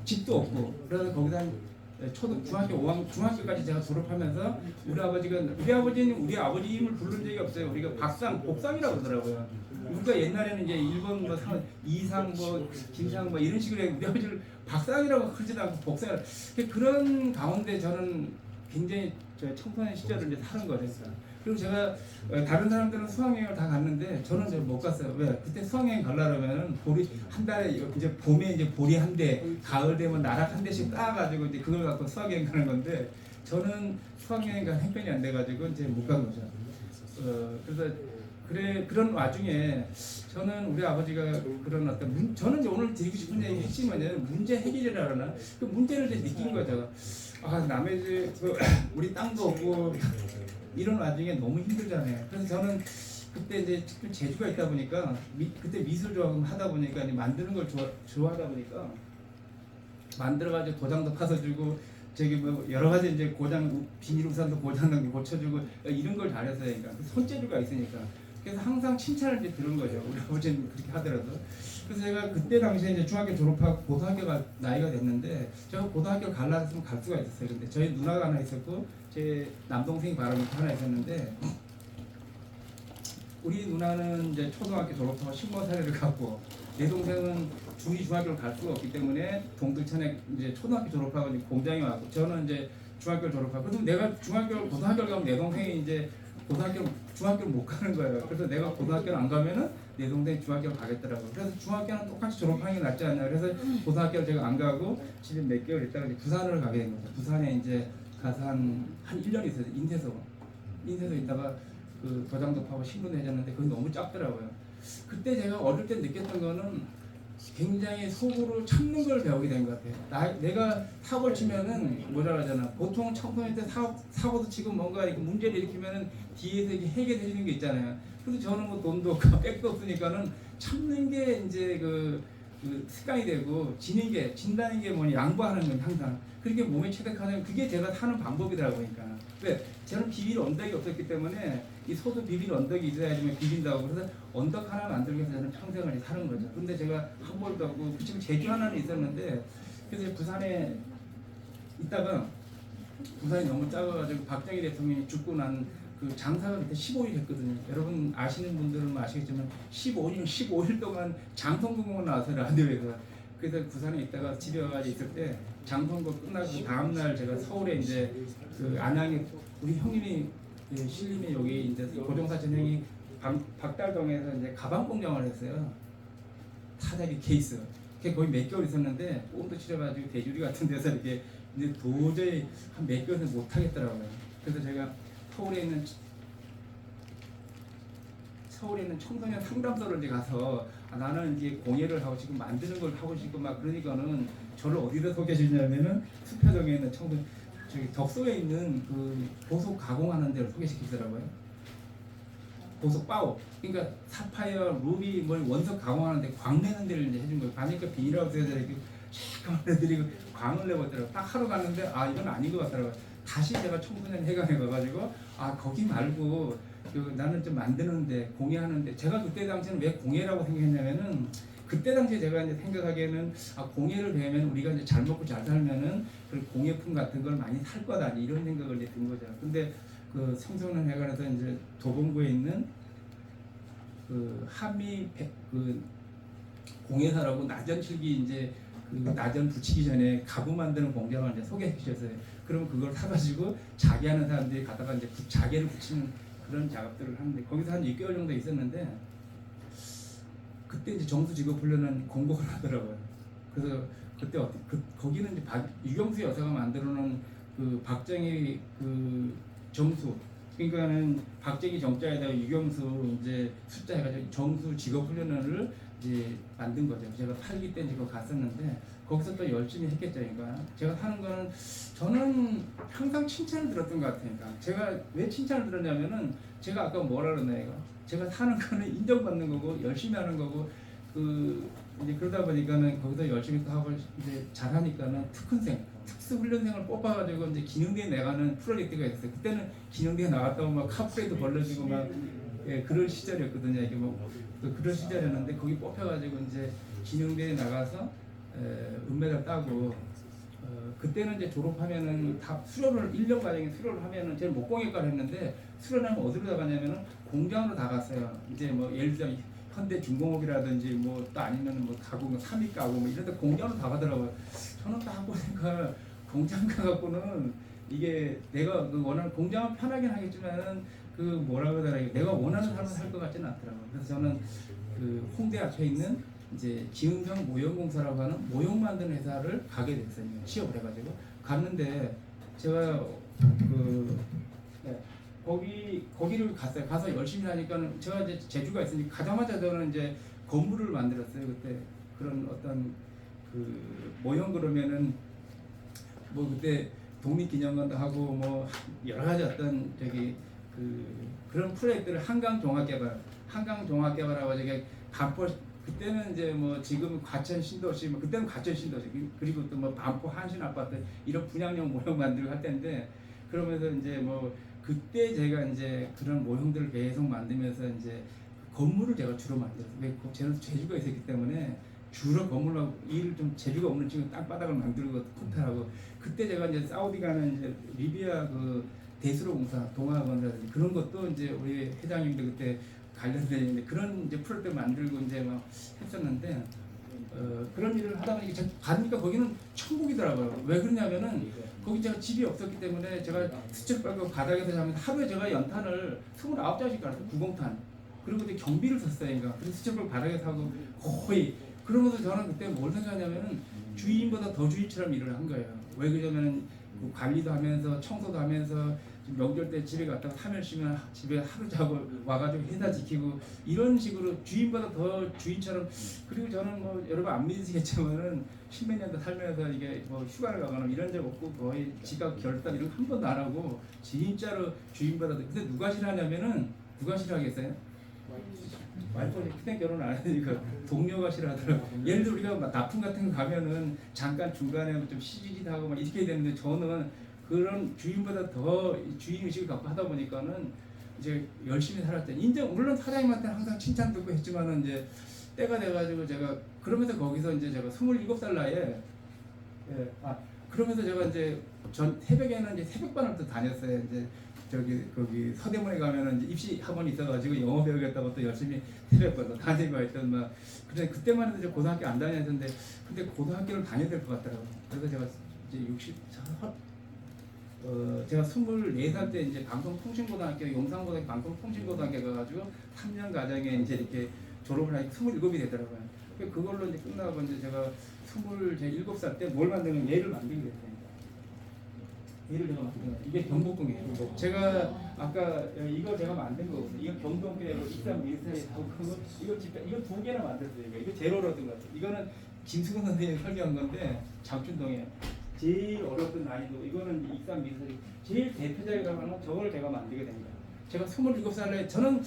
S11: 집도 없고 그래서 거기서 중학교까지 제가 졸업하면서 우리 아버지는 우리 아버지 힘을 부른 적이 없어요. 우리가 복상이라고 그러더라고요. 우리가 옛날에는 이제 일본 뭐 이상 뭐 김상 뭐 이런 식으로 우리 아버지를 박상이라고 하지도 않고 복상. 그런 가운데 저는 굉장히 저 청소년 시절을 이제 사는 거죠. 그리고 제가 다른 사람들은 수학여행을 다 갔는데 저는 이제 못 갔어요. 왜? 그때 수학여행 가려면은 보리 한 달에 이제 봄에 이제 보리 한 대, 가을 되면 나락 한 대씩 따가지고 이제 그걸 갖고 수학여행 가는 건데 저는 수학여행 간 행편이 안 돼가지고 이제 못 간 거죠. 그래서 그런 와중에 저는 우리 아버지가 그런 어떤 저는 이제 오늘 드리고 싶은 얘기 핵심은 문제 해결이라 그러나 그 문제를 이제 느낀 거죠. 아 남의 집 우리 땅도 없고 이런 와중에 너무 힘들잖아요. 그래서 저는 그때 이제 재주가 있다 보니까 그때 미술 하다 보니까 만드는 걸 좋아하다 보니까 만들어가지고 도장도 파서 주고 저기 뭐 여러 가지 이제 고장 비닐 우산도 고장 고쳐주고 이런 걸 잘했어요. 그러니까 손재주가 있으니까. 그래서 항상 칭찬을 이제 들은 거죠. 우리 아버지는 그렇게 하더라도. 그래서 제가 그때 당시에 이제 중학교 졸업하고 고등학교가 나이가 됐는데 제가 고등학교를 갈라 했으면 갈 수가 있었어요. 근데 저희 누나가 하나 있었고 제 남동생이 바로 밑에 하나 있었는데 우리 누나는 이제 초등학교 졸업하고 신고사례를 갖고 내 동생은 중학교를 갈 수가 없기 때문에 동두천에 이제 초등학교 졸업하고 이제 공장에 왔고 저는 이제 중학교를 졸업하고 그럼 내가 고등학교를 가면 내 동생이 이제 중학교를 못 가는 거예요. 그래서 내가 고등학교를 안 가면은 내 동생이 중학교를 가겠더라고요. 그래서 중학교는 똑같이 졸업하는 게 낫지 않나. 그래서 고등학교를 제가 안 가고 집에 몇 개월 있다가 이제 부산을 가게 된 거죠. 부산에 이제 가서 한 1년 있어요. 인쇄소 있다가 그 도장도 파고 신문도 해줬는데 그게 너무 작더라고요. 그때 제가 어릴 때 느꼈던 거는 굉장히 속으로 참는 걸 배우게 된 것 같아요. 내가 사고를 치면은 뭐라 하잖아. 보통 청소년 때 사고도 치고 뭔가 이렇게 문제를 일으키면은 뒤에서 이렇게 해결해 주는 게 있잖아요. 그래서 저는 뭐 돈도 없고 백도 없으니까는 참는 게 이제 그 습관이 되고 진다는 게 뭐냐 양보하는 건 항상 그렇게 몸에 체득하는 그게 제가 사는 방법이더라고요. 그러니까 왜 저는 비빌 언덕이 없었기 때문에 이 소도 비빌 언덕이 있어야지만 비빈다고 그래서 언덕 하나 만들기 위해서 저는 평생을 사는 거죠. 근데 제가 한 번도 없고 지금 제주 하나는 있었는데 그래서 부산에 있다가 부산이 너무 작아가지고 박정희 대통령이 죽고 난 그 장사가 그때 15일 했거든요. 여러분 아시는 분들은 아시겠지만 15일 동안 장성공원 나와서 라디오에서 그래서 부산에 있다가 집에 와가지고 있을 때 장성공 끝나고 다음날 제가 서울에 이제 그 안양에 우리 형님이 신림에 여기 이제 고종사촌 형이 박달동에서 이제 가방 공장을 했어요. 타다리 케이스. 거의 몇 개월 있었는데 몸도 치러가지고 대주리 같은 데서 이렇게 근데 도저히 한 몇 개월은 못 하겠더라고요. 그래서 제가 서울에 있는 청소년 상담소를 이제 가서 나는 이제 공예를 하고 지금 만드는 걸 하고 싶고 막 그러니까는 저를 어디다 소개해 주냐면은 수표동에 있는 저기 덕소에 있는 그 보석 가공하는 데를 소개시키더라고요. 보석 바오. 그러니까 사파이어, 루비, 뭘 원석 가공하는데 광 내는 데를 이제 해준 거예요. 가니까 비닐하우스에서 이렇게 쫙 애들이 광을 내고 있더라고요. 딱 하루 갔는데 이건 아닌 것 같더라고요. 다시 제가 청소년 회관에 가가지고 거기 말고 나는 좀 만드는데 공예하는데 제가 그때 당시에는 왜 공예라고 생각했냐면은 그때 당시에 제가 이제 생각하기에는 공예를 배우면 우리가 이제 잘 먹고 잘 살면은 그 공예품 같은 걸 많이 살 거다 이런 생각을 이제 든 거죠. 근데 그 청소년 회관에서 이제 도봉구에 있는 그 한미 그 공예사라고 나전칠기 이제 그 나전 붙이기 전에 가구 만드는 공장을 이제 소개해 주셨어요. 그럼 그걸 사가지고 자기 하는 사람들이 갖다가 이제 자개를 붙이는 그런 작업들을 하는데 거기서 한 6개월 정도 있었는데 그때 이제 정수 직업 훈련은 공복을 하더라고요. 그래서 그때 거기는 이제 유경수 여사가 만들어놓은 그 박정희 그 정수 그러니까는 박정희 정자에다가 유경수 이제 숫자 해가지고 정수 직업 훈련을 이제 만든 거죠. 제가 8기 때 이제 그거 갔었는데 거기서 또 열심히 했겠죠. 그러니까 제가 하는 거는 저는 항상 칭찬을 들었던 것 같으니까 제가 왜 칭찬을 들었냐면은 제가 아까 뭐라 그랬나요? 제가 사는 거는 인정받는 거고 열심히 하는 거고 그 이제 그러다 보니까는 거기서 열심히 또 하고 이제 잘하니까는 특수훈련생을 뽑아가지고 이제 기능대에 나가는 프로젝트가 있었어요. 그때는 기능대에 나갔다고 막 카프레도 벌려지고 막 그런 시절이었거든요. 이게 또 그런 시절이었는데 거기 뽑혀가지고 이제 기능대에 나가서 은메달 따고 그때는 이제 졸업하면은 다 수료를 1년 과정에 수료를 하면은 제일 목공예과를 했는데 수료를 하면 어디로 다 가냐면은 공장으로 다 갔어요. 이제 뭐 예를 들어 현대 중공업이라든지 뭐 또 아니면 뭐 가구 삼익 가구 뭐 이런 데 공장으로 다 가더라고요. 저는 딱 보니까 공장 가갖고는 이게 내가 그 원하는 공장은 편하긴 하겠지만은 그 뭐라고 해야 되나 내가 원하는 삶을 살 것 같지는 않더라고요. 그래서 저는 그 홍대 앞에 있는 이제 기흥성 모형공사라고 하는 모형 만드는 회사를 가게 됐어요. 취업을 해가지고 갔는데 제가 거기를 갔어요. 가서 열심히 하니까 제가 이제 재주가 있으니까 가자마자 저는 이제 건물을 만들었어요. 그때 그런 어떤 그 모형 그러면은 뭐 그때 독립기념관도 하고 뭐 여러 가지 어떤 그런 프로젝트를 한강종합개발하고 저기 반포 그때는 이제 뭐 지금 과천 신도시 뭐 그때는 과천 신도시 그리고 또 뭐 반포 한신 아파트 이런 분양용 모형 만들고 할 때인데 그러면서 이제 뭐 그때 제가 이제 그런 모형들을 계속 만들면서 이제 건물을 제가 주로 만들었어요. 왜 저는 재주가 있었기 때문에 주로 건물하고 일을 좀 재주가 없는 지금 땅바닥을 만들고 코탈하고 그때 제가 이제 사우디 가는 이제 리비아 그 대수로 공사 동아건설라든지 그런 것도 이제 우리 회장님들 그때 관련된 그런 이제 프로젝트 만들고 이제 막 했었는데 그런 일을 하다 보니까 가니까 거기는 천국이더라고요. 왜 그러냐면은 거기 제가 집이 없었기 때문에 제가 수첩 빨고 바닥에서 자면 하루에 제가 연탄을 29장씩 깔았어요. 90탄. 그리고 이제 경비를 썼어요. 그러니까 그래서 수첩 빨고 바닥에서 하고 거의 그러면서 저는 그때 뭘 생각하냐면은 주인보다 더 주인처럼 일을 한 거예요. 왜 그러냐면은 그 관리도 하면서 청소도 하면서 명절 때 집에 갔다가 3일 쉬면 집에 하루 자고 와가지고 회사 지키고 이런 식으로 주인보다 더 주인처럼 그리고 저는 뭐 여러분 안 믿으시겠지만은 십몇 년도 살면서 이게 뭐 휴가를 가거나 이런 적 없고 거의 지각 결단 이런 거 한 번도 안 하고 진짜로 주인보다 근데 누가 싫어하냐면은 누가 싫어하겠어요? 와이프 그때 결혼 안 하니까 동료가 싫어하더라고요. 예를 들어 우리가 막 납품 같은 거 가면은 잠깐 중간에 좀 시지짓 하고 막 이렇게 되는데 저는 그런 주인보다 더 주인 의식을 갖고 하다 보니까는 이제 열심히 살았죠. 물론 사장님한테는 항상 칭찬 듣고 했지만은 이제 때가 돼가지고 제가 그러면서 거기서 이제 제가 27살 나이에 그러면서 제가 이제 전 새벽에는 이제 새벽반을 또 다녔어요. 이제 거기 서대문에 가면은 이제 입시 학원이 있어가지고 영어 배우겠다고 또 열심히 새벽반도 다니고 했던 막 근데 그때만 해도 이제 고등학교 안 다녔는데 근데 고등학교를 다녀야 될 것 같더라고요. 그래서 제가 이제 제가 24살 때 이제 방송통신고등학교 용산고등학교 방송통신고등학교 가가지고 3년 과정에 이제 이렇게 졸업을 하니까 27이 되더라고요. 그걸로 이제 끝나고 이제 제가 27살 때 뭘 만드는 예를 만들게 됐어요. 배를 제가 만든 거예요. 이게 경복궁이에요. 제가 아까 이거 제가 만든 거거든요. 이거 경동배하고 익산 미사일하고 이거 진짜 이거 2개나 만들었어요. 이거 제로로 얻은 것 같아요. 이거는 김수근 선생님이 설계한 건데 장춘동에 제일 어려웠던 난이도 이거는 익산 미사일 제일 대표작이라고 하면 저걸 제가 만들게 된 거예요. 제가 27살에 저는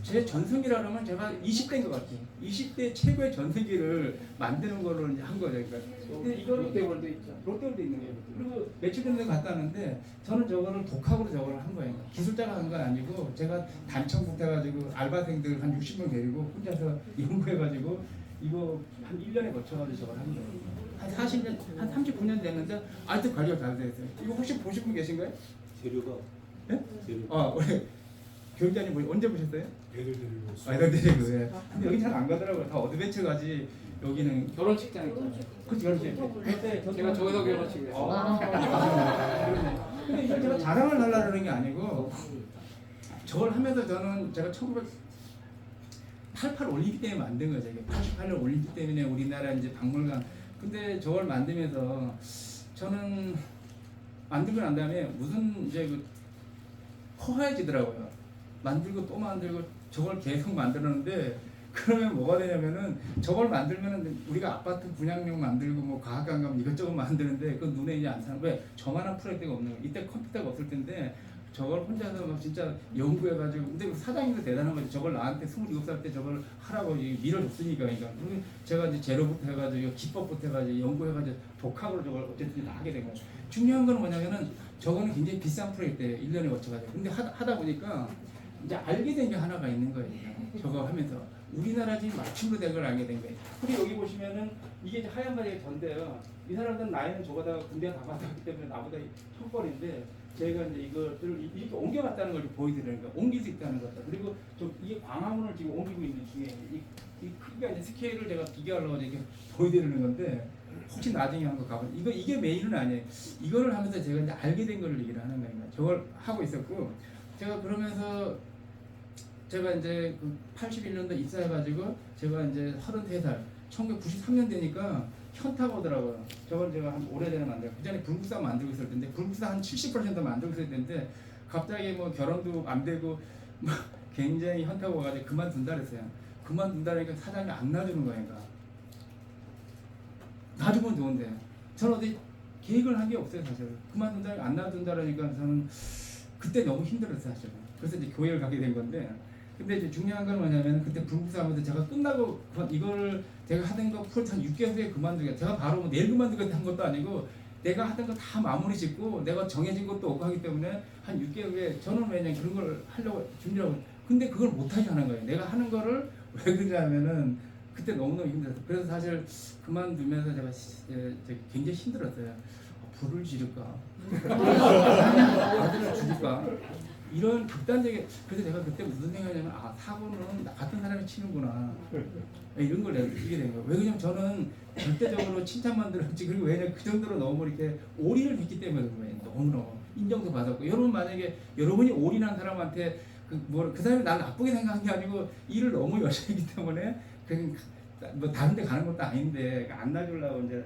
S11: 제 전성기라 그러면 제가 20대인 것 같아요. 20대 최고의 전성기를 만드는 걸로 이제 한 거죠. 그러니까. 근데 이거 롯데월드 있죠. 롯데월드 있는 거예요. 그리고 며칠 전에 갔다 왔는데 저는 저거를 독학으로 저거를 한 거예요. 기술자가 한 건 아니고 제가 단청국 해가지고 알바생들 한 60명 데리고 혼자서 연구해가지고 이거 한 1년에 거쳐가지고 저걸 한 거예요. 한 40년, 한 39년 됐는데 아직도 관리가 잘 돼 있어요. 이거 혹시 보신 분 계신가요?
S4: 재료가
S11: 예? 우리 교육자님 언제 보셨어요?
S4: 애들 데리고
S11: 애들 데리고. 예. 근데 여기 잘 안 가더라고요. 다 어드벤처 가지. 여기는
S7: 결혼식장 있잖아요.
S11: 그치 결혼식. 그때
S7: 제가 저기서 결혼식을
S11: 그러네. 근데 이걸 제가 자랑을 하려고 그러는 게 아니고 저걸 하면서 저는 제가 1988 올림픽 때문에 만든 거죠. 이게 88년 올림픽 때문에 우리나라 이제 박물관. 근데 저걸 만들면서 저는 만들고 난 다음에 무슨 이제 그 허해지더라고요. 만들고 또 만들고 저걸 계속 만들었는데 그러면 뭐가 되냐면은 저걸 만들면은 우리가 아파트 분양용 만들고 뭐 과학관광 이것저것 만드는데 그 눈에 이제 안 사는 왜 저만한 프로젝트가 없는 거예요. 이때 컴퓨터가 없을 텐데 저걸 혼자서 막 진짜 연구해가지고 근데 그 사장님도 대단한 거죠. 저걸 나한테 27살 때 저걸 하라고 밀어줬으니까 그러니까 그리고 제가 이제 제로부터 해가지고 기법부터 해가지고 연구해가지고 독학으로 저걸 어쨌든 다 하게 된 거예요. 중요한 건 뭐냐면은 저거는 굉장히 비싼 프로젝트예요. 1년에 거쳐가지고 근데 하다 보니까 이제 알게 된 게 하나가 있는 거예요. 저거 하면서 우리나라 지금 맞춤으로 된 걸 알게 된 거예요. 우리 여기 보시면은 이게 이제 하얀 바지의 전데요. 이 사람들은 나이는 저거다가 군대 다 갔기 때문에 나보다 형벌인데 저희가 이제 이것들을 이렇게 옮겨갔다는 걸 보여드리는 거예요. 옮길 수 있다는 거다. 그리고 이게 광화문을 지금 옮기고 있는 중에 이 크기가 이제 스케일을 제가 비교하려고 이렇게 보여드리는 건데 혹시 나중에 한번 가보면 이게 메인은 아니에요. 이거를 하면서 제가 이제 알게 된 걸 얘기를 하는 거예요. 저걸 하고 있었고 제가 그러면서 제가 이제 그 81년도 입사해가지고 제가 이제 33살 1993년 되니까 현타가 오더라고요. 저건 제가 한 오래전에 만들고 그 전에 불국사 만들고 있을 텐데 불국사 한 70% 만들고 있을 텐데 갑자기 뭐 결혼도 안 되고 막 굉장히 현타가 와가지고 그만둔다 그랬어요. 그만둔다 그러니까 사장이 안 놔주는 거니까 놔주면 좋은데 저는 어디 계획을 한 게 없어요 사실. 그만둔다 안 놔둔다 그러니까 저는 그때 너무 힘들었어요 사실. 그래서 이제 교회를 가게 된 건데 근데 이제 중요한 건 뭐냐면 그때 불국사 하면서 제가 끝나고 이걸 제가 하던 거 풀 한 6개월 후에 그만두게 제가 바로 뭐 내일 그만두겠다 한 것도 아니고 내가 하던 거 다 마무리 짓고 내가 정해진 것도 없고 하기 때문에 한 6개월 후에 저는 왜냐면 그런 걸 하려고 준비하고 근데 그걸 못하게 하는 거예요. 내가 하는 거를 왜 그러냐면은 그때 너무너무 힘들었어요. 그래서 사실 그만두면서 제가 굉장히 힘들었어요. 불을 지를까? 아들을 죽일까? 이런 극단적인 그래서 제가 그때 무슨 생각이냐면 사고는 나 같은 사람이 치는구나 이런 걸 느끼게 된 거예요. 왜 그러냐면 저는 절대적으로 칭찬만 들었지 그리고 왜냐면 그 정도로 너무 이렇게 올인을 했기 때문에 그런 거예요. 너무너무 인정도 받았고 여러분 만약에 여러분이 올인한 사람한테 그 사람이 나를 나쁘게 생각한 게 아니고 일을 너무 열심히 했기 때문에 그냥 뭐 다른 데 가는 것도 아닌데 안 놔주려고 이제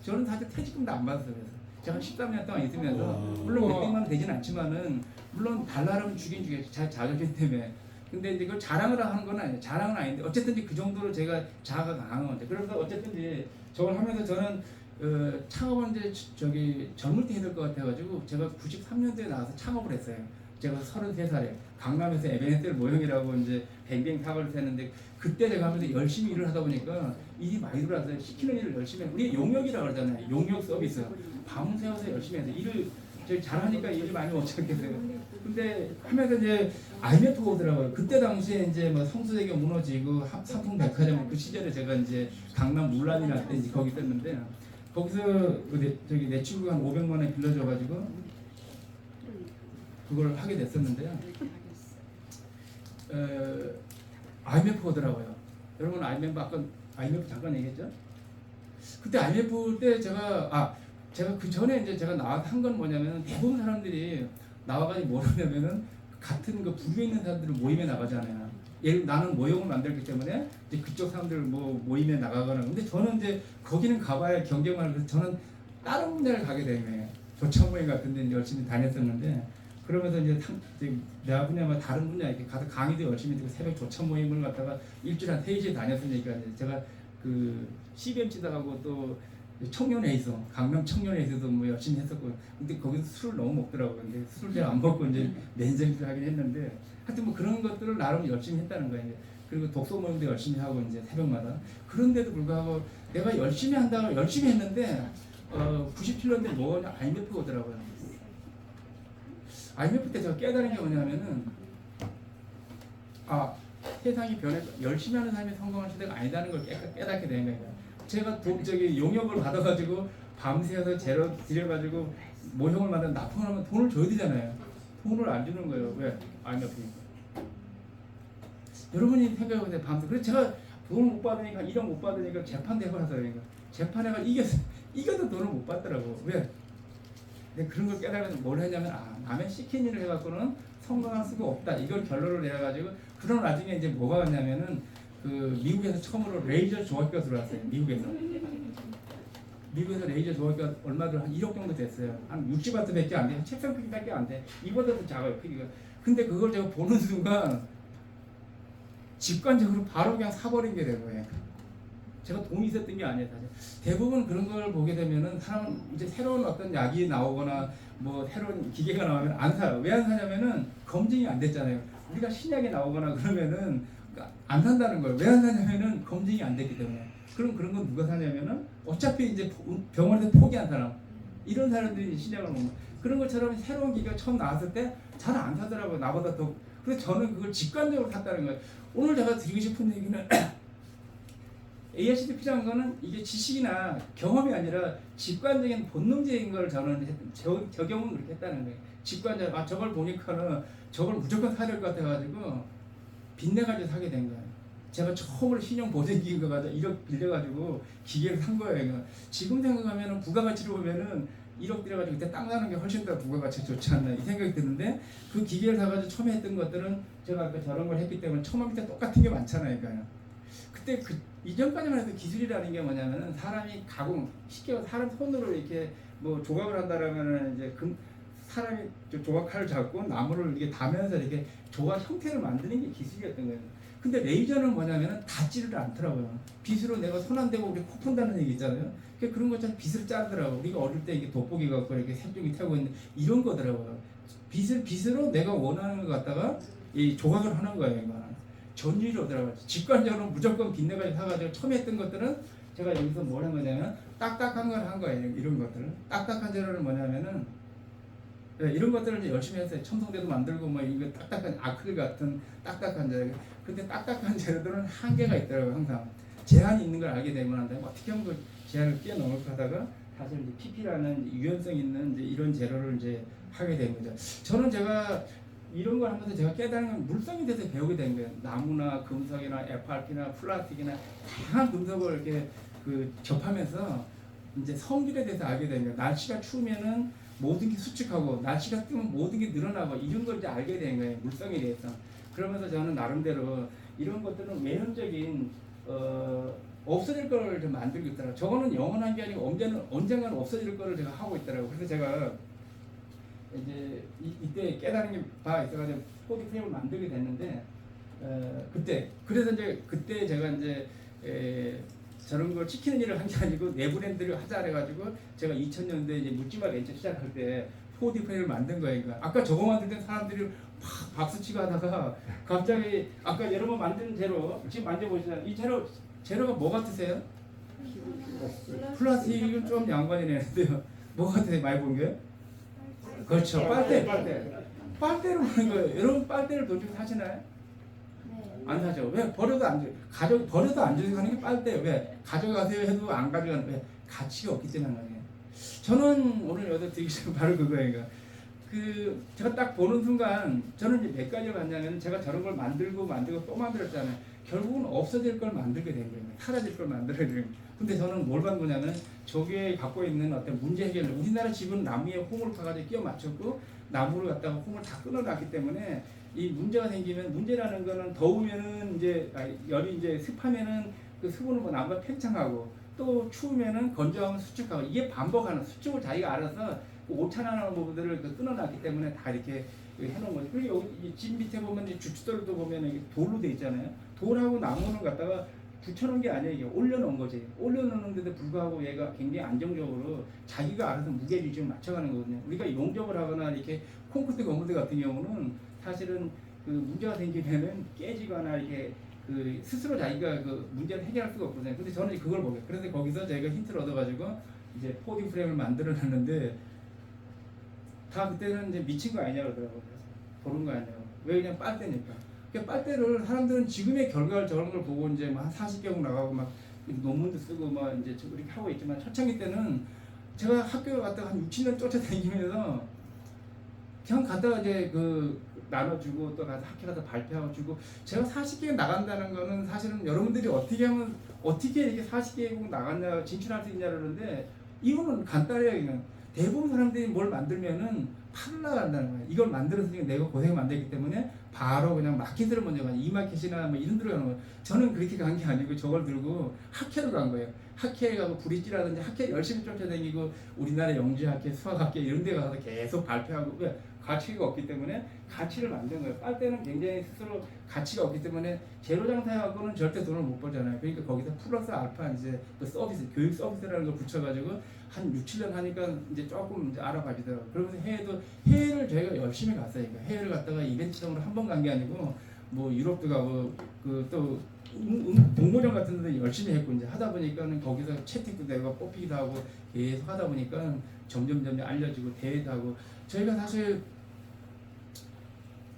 S11: 저는 사실 퇴직금도 안 받았어요. 그래서 제가 13년 동안 있으면서 물론 몇백만 원 되진 않지만은 물론 달라면 주긴 자격증 때문에 근데 이제 그걸 자랑을 하는 건 아니에요. 자랑은 아닌데 어쨌든 그 정도로 제가 자아가 강한 건데 그래서 어쨌든 이제 저걸 하면서 저는 창업은 이제 젊을 때 해야 될 것 같아가지고 제가 93년도에 나와서 창업을 했어요. 제가 33살에 강남에서 에베네셀 모형이라고 이제 뱅뱅 사업을 했는데 그때 제가 하면서 열심히 일을 하다 보니까 일이 많이 들어왔어요. 시키는 일을 열심히 해요. 우리 용역이라고 그러잖아요. 용역 서비스. 밤 새워서 열심히 해서 일을 저희 잘하니까 일을 많이 못 찾겠어요. 근데 하면서 이제 IMF가 오더라고요. 그때 당시에 이제 뭐 성수대교 무너지고 삼풍백화점 그 시절에 제가 이제 강남 물난이 날 때 이제 거기 있었는데 거기서 내 친구가 한 500만 원 빌려줘가지고 그걸 하게 됐었는데요. IMF 오더라고요. 여러분 IMF 아까 IMF 잠깐 얘기했죠? 그때 IMF 때 제가 그 전에 이제 제가 나와서 한 건 뭐냐면 대부분 사람들이 나와가지고 뭐냐면은 같은 그 부류에 있는 사람들을 모임에 나가잖아요. 나는 모형을 만들기 때문에 이제 그쪽 사람들 뭐 모임에 나가거나 근데 저는 이제 거기는 가봐야 경쟁만 해서 저는 다른 데를 가게 되는 거예요. 조찬 모임 같은 데 열심히 다녔었는데 그러면서 이제 내 분야만 다른 분야 이렇게 가서 강의도 열심히 듣고 새벽 조찬 모임을 갖다가 일주일에 한 3시에 다녔으니까 이제 제가 그 CBMC다하고 또 청년회의소, 강남 청년회의소도 뭐 열심히 했었고 근데 거기서 술을 너무 먹더라고요. 근데 술을 잘 안 먹고 이제 맨정신을 하긴 했는데 하여튼 뭐 그런 것들을 나름 열심히 했다는 거예요. 그리고 독서 모임도 열심히 하고 이제 새벽마다 그런데도 불구하고 내가 열심히 한다고 열심히 했는데 97년도에 뭐냐 IMF 오더라고요. IMF 때 제가 깨달은 게 뭐냐면은 세상이 변해서 열심히 하는 삶이 성공한 시대가 아니다는 걸 깨닫게 된 거예요. 제가 용역을 받아가지고 밤새서 재료 들여가지고 모형을 만든 납품하면 돈을 줘야 되잖아요. 돈을 안 주는 거예요. 왜? IMF니까. 여러분이 생각해보세요. 밤새. 그래서 제가 돈을 못 받으니까 1억 못 받으니까 재판 대고나서 재판해가 이겨도 돈을 못 받더라고. 왜? 근데 그런 걸 깨달으면 뭘 했냐면 남의 시킨 일을 해갖고는 성공할 수가 없다. 이걸 결론을 내려가지고 그런 나중에 이제 뭐가 왔냐면은 그 미국에서 처음으로 레이저 조각기가 들어왔어요. 미국에서 레이저 조각기가 얼마들 한 1억 정도 됐어요. 한 60W밖에 안 돼요. 책상 크기밖에 안 돼. 이보다도 작아요 크기가. 근데 그걸 제가 보는 순간 직관적으로 바로 그냥 사버린 게 된 거예요. 제가 돈이 있었던 게 아니에요. 사실. 대부분 그런 걸 보게 되면은 사람은 이제 새로운 어떤 약이 나오거나 뭐 새로운 기계가 나오면 안 사요. 왜 안 사냐면은 검증이 안 됐잖아요. 우리가 신약이 나오거나 그러면은 안 산다는 거예요. 왜 안 사냐면은 검증이 안 됐기 때문에. 그럼 그런 건 누가 사냐면은 어차피 이제 병원에서 포기한 사람, 이런 사람들이 신약을 먹는. 그런 것처럼 새로운 기계가 처음 나왔을 때 잘 안 사더라고요. 나보다 더. 그래서 저는 그걸 직관적으로 샀다는 거예요. 오늘 제가 드리고 싶은 얘기는 AICD 필요한 거는 이게 지식이나 경험이 아니라 직관적인 본능적인 걸 저는 적용은 그렇게 했다는 거예요. 직관적, 저걸 보니까는 저걸 무조건 사야 될 것 같아가지고 빚내가지고 사게 된 거예요. 제가 처음으로 신용보증기금 가지고 1억 빌려가지고 기계를 산 거예요. 지금 생각하면 부가가치로 보면은 1억 들여가지고 그때 땅 사는 게 훨씬 더 부가가치 좋지 않나 이 생각이 드는데 그 기계를 사가지고 처음에 했던 것들은 제가 아까 저런 걸 했기 때문에 처음 밑에 똑같은 게 많잖아요. 그러니까. 그때 이전까지만 해도 기술이라는 게 뭐냐면은 사람이 가공, 쉽게 말해서 사람 손으로 이렇게 뭐 조각을 한다라면은 이제 사람이 조각칼을 잡고 나무를 이렇게 다면서 이렇게 조각 형태를 만드는 게 기술이었던 거예요. 근데 레이저는 뭐냐면은 닿지를 않더라고요. 빗으로 내가 손 안 대고 우리 코 푼다는 얘기 있잖아요. 그런 것처럼 빗을 짜더라고. 우리가 어릴 때 이게 돋보기 갖고 이렇게 샘종이 타고 있는 이런 거더라고요. 빗으로 내가 원하는 거 갖다가 이 조각을 하는 거예요. 이거는. 전율이 오더라고요. 직관적으로 무조건 빗내가지고 사가지고 처음 했던 것들은 제가 여기서 뭘 한 거냐면 딱딱한 걸 한 거예요. 이런 것들은. 딱딱한 재료는 뭐냐면은 이런 것들을 이제 열심히 했어요. 첨성대도 만들고 뭐 이거 딱딱한 아크릴 같은 딱딱한 재료. 근데 딱딱한 재료들은 한계가 있더라고요. 항상 제한이 있는 걸 알게 되면 한다면 어떻게 하면 그 제한을 뛰어넘을까 하다가 사실 이제 PP라는 유연성 있는 이제 이런 재료를 이제 하게 된 거죠. 저는 제가 이런 걸 하면서 제가 깨달은 건 물성에 대해서 배우게 된 거예요. 나무나 금속이나 FRP나 플라스틱이나 다양한 금속을 이렇게 접하면서 이제 성질에 대해서 알게 된 거예요. 날씨가 추우면은 모든 게 수축하고 날씨가 뜨면 모든 게 늘어나고 이런 걸 이제 알게 된 거예요. 물성에 대해서. 그러면서 저는 나름대로 이런 것들은 외형적인 없어질 거를 좀 만들고 있더라고요. 저거는 영원한 게 아니고 언젠가는 없어질 거를 제가 하고 있더라고요. 그래서 제가 이제 이때 깨달은 게 다 있어가지고 4D 프레임을 만들게 됐는데 그래서 이제 그때 제가 이제 저런 걸 지키는 일을 한 게 아니고 내부 랜드를 하자 그래가지고 제가 2000년도에 이제 묻지마 벤처 시작할 때 4D 프레임을 만든 거예요. 그러니까 아까 저거 만들 때 사람들이 막 박수치고 하다가 갑자기 아까 여러분 만든 재료 지금 만져보시잖아요. 이 재료가 뭐 같으세요? 플라스틱은 좀 양반이네요. 뭐 같으세요? 많이 본 게? 그렇죠. 빨대로 보는 거예요. 여러분 빨대를 돈 주고 사시나요? 안 사죠. 왜? 버려도 안 줘요. 버려도 안 줘서 하는 게 빨대예요. 왜? 가져가세요 해도 안 가져가는 왜? 가치가 없기 때문에 말이에요. 저는 오늘 여기서 드리기 싫은 바로 그거예요. 제가 딱 보는 순간 저는 이제 몇 가지를 봤냐면 제가 저런 걸 만들고 또 만들었잖아요. 결국은 없어질 걸 만들게 된 거예요. 사라질 걸 만들어야 되는 거예요. 근데 저는 뭘 본 거냐면 저게 갖고 있는 어떤 문제 해결을 우리나라 집은 나무에 홈을 파가지고 끼워 맞췄고 나무를 갖다가 홈을 다 끊어놨기 때문에 이 문제가 생기면 문제라는 거는 더우면은 이제 열이 이제 습하면은 그 수분을 뭐 나무가 팽창하고 또 추우면은 건조하면 수축하고 이게 반복하는 수축을 자기가 알아서 그 오차나는 부분들을 끊어놨기 때문에 다 이렇게 해놓은 거죠. 그리고 여기 집 밑에 보면 이 주춧돌도 보면 이게 돌로 돼 있잖아요. 돌하고 나무는 갖다가 붙여놓은 게 아니에요. 이게 올려놓은 거지. 올려놓는데도 불구하고 얘가 굉장히 안정적으로 자기가 알아서 무게를 좀 맞춰가는 거거든요. 우리가 용접을 하거나 이렇게 콘크리트 건물들 같은 경우는 사실은 그 문제가 생기면은 깨지거나 이렇게 그 스스로 자기가 그 문제를 해결할 수가 없거든요. 근데 저는 그걸 보게. 그래서 거기서 저희가 힌트를 얻어가지고 이제 4D 프레임을 만들어놨는데 다 그때는 이제 미친 거 아니냐고 그러더라고요. 보는 거 아니냐고. 왜 그냥 빨대니까. 그러니까 빨대를 사람들은 지금의 결과를 저런 걸 보고 이제 막 한 40개국 나가고 막 논문도 쓰고 막 이제 이렇게 하고 있지만 초창기 때는 제가 학교 갔다가 한 6, 7년 쫓아다니면서 그냥 갔다가 이제 그 나눠주고 또 가서 학교 가서 발표하고 주고 제가 40개 나간다는 거는 사실은 여러분들이 어떻게 하면 어떻게 이렇게 40개국 나갔냐 진출할 수 있냐 그러는데 이거는 간단해요. 그냥 대부분 사람들이 뭘 만들면은 팔러 간다는 거예요. 이걸 만들었으니까 내가 고생 만들기 때문에 바로 그냥 마켓을 먼저 가요. 이마켓이나 뭐 이런 데로 가는 거예요. 저는 그렇게 간 게 아니고 저걸 들고 학회로 간 거예요. 학회에 가고 브릿지라든지 학회 열심히 쫓아다니고 우리나라 영재학회, 수학학회 이런 데 가서 계속 발표하고 왜 가치가 없기 때문에 가치를 만든 거예요. 빨대는 굉장히 스스로 가치가 없기 때문에 제로 장사하고는 절대 돈을 못 벌잖아요. 그러니까 거기서 플러스 알파 이제 그 서비스, 교육 서비스라는 걸 붙여가지고 한 6, 7년 하니까 이제 조금 이제 알아봐지더라고요. 그러면서 해외를 저희가 열심히 갔어요. 그러니까 해외를 갔다가 이벤트성으로 한 번 간 게 아니고 뭐 유럽도 가고 그 또 공모전 같은 데도 열심히 했고 이제 하다 보니까는 거기서 채택도 되고 뽑히기도 하고 계속 하다 보니까 점점 알려지고 대회도 하고 저희가 사실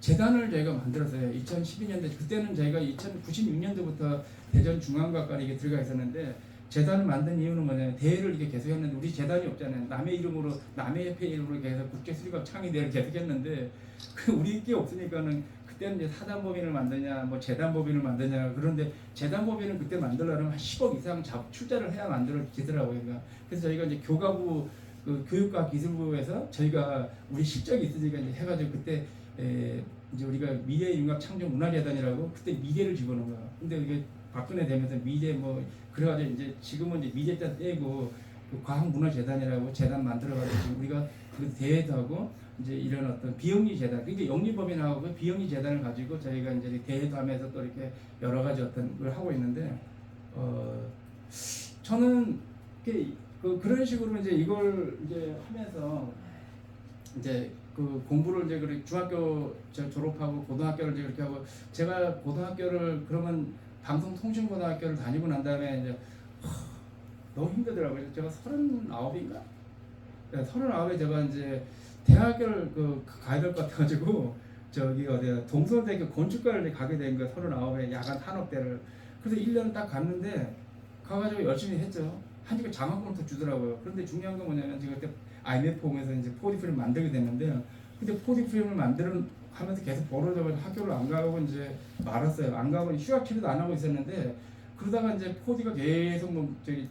S11: 재단을 저희가 만들었어요. 2012년도 그때는 저희가 2096년도부터 대전 중앙과학관에 이게 들어가 있었는데 재단을 만든 이유는 뭐냐면 대회를 이렇게 계속 했는데 우리 재단이 없잖아요. 남의 이름으로 남의 협회 이름으로 계속 국제수리과 창의대회를 계속 했는데 그 우리 게 없으니까는 그때는 이제 사단법인을 만드냐 뭐 재단법인을 만드냐 그런데 재단법인을 그때 만들려면 한 10억 이상 출자를 해야 만들어지더라고요. 그러니까 그래서 저희가 이제 교과부 그 교육과기술부에서 저희가 우리 실적이 있으니까 이제 해가지고 그때 이제 우리가 미래융합창조문화재단이라고 그때 미래를 집어넣은 거야. 근데 이게 박근혜 되면서 미래 뭐 그래가지고 이제 지금은 이제 미래자 떼고 그 과학문화재단이라고 재단 만들어가지고 지금 우리가 그 대회도 하고 이제 이런 어떤 비영리 재단, 그러니까 영리법인하고 그 비영리 재단을 가지고 저희가 이제 대회도 하면서 또 이렇게 여러 가지 어떤 걸 하고 있는데 저는 그런 식으로 이제 이걸 이제 하면서 이제 그 공부를 이제 그렇게 중학교 졸업하고 고등학교를 이제 그렇게 하고 제가 고등학교를 그러면 방송통신고등학교를 다니고 난 다음에 이제 너무 힘들더라고요. 제가 39인가? 39에 제가 이제 대학교를 가야 될 것 같아가지고 저기 어디야 동서대학교 건축과를 가게 된 거예요. 39에 야간 탄업대를. 그래서 1년 딱 갔는데 가가지고 열심히 했죠. 하니까 장학금을 더 주더라고요. 그런데 중요한 건 뭐냐면 제가 그때 IMF 공에서 이제 4D 프레임 만들게 됐는데 근데 4D 프레임을 하면서 계속 벌어져가지고 학교를 안 가고 이제 말았어요. 안 가고 휴학 치료도 안 하고 있었는데 그러다가 이제 4D가 계속 뭐 저기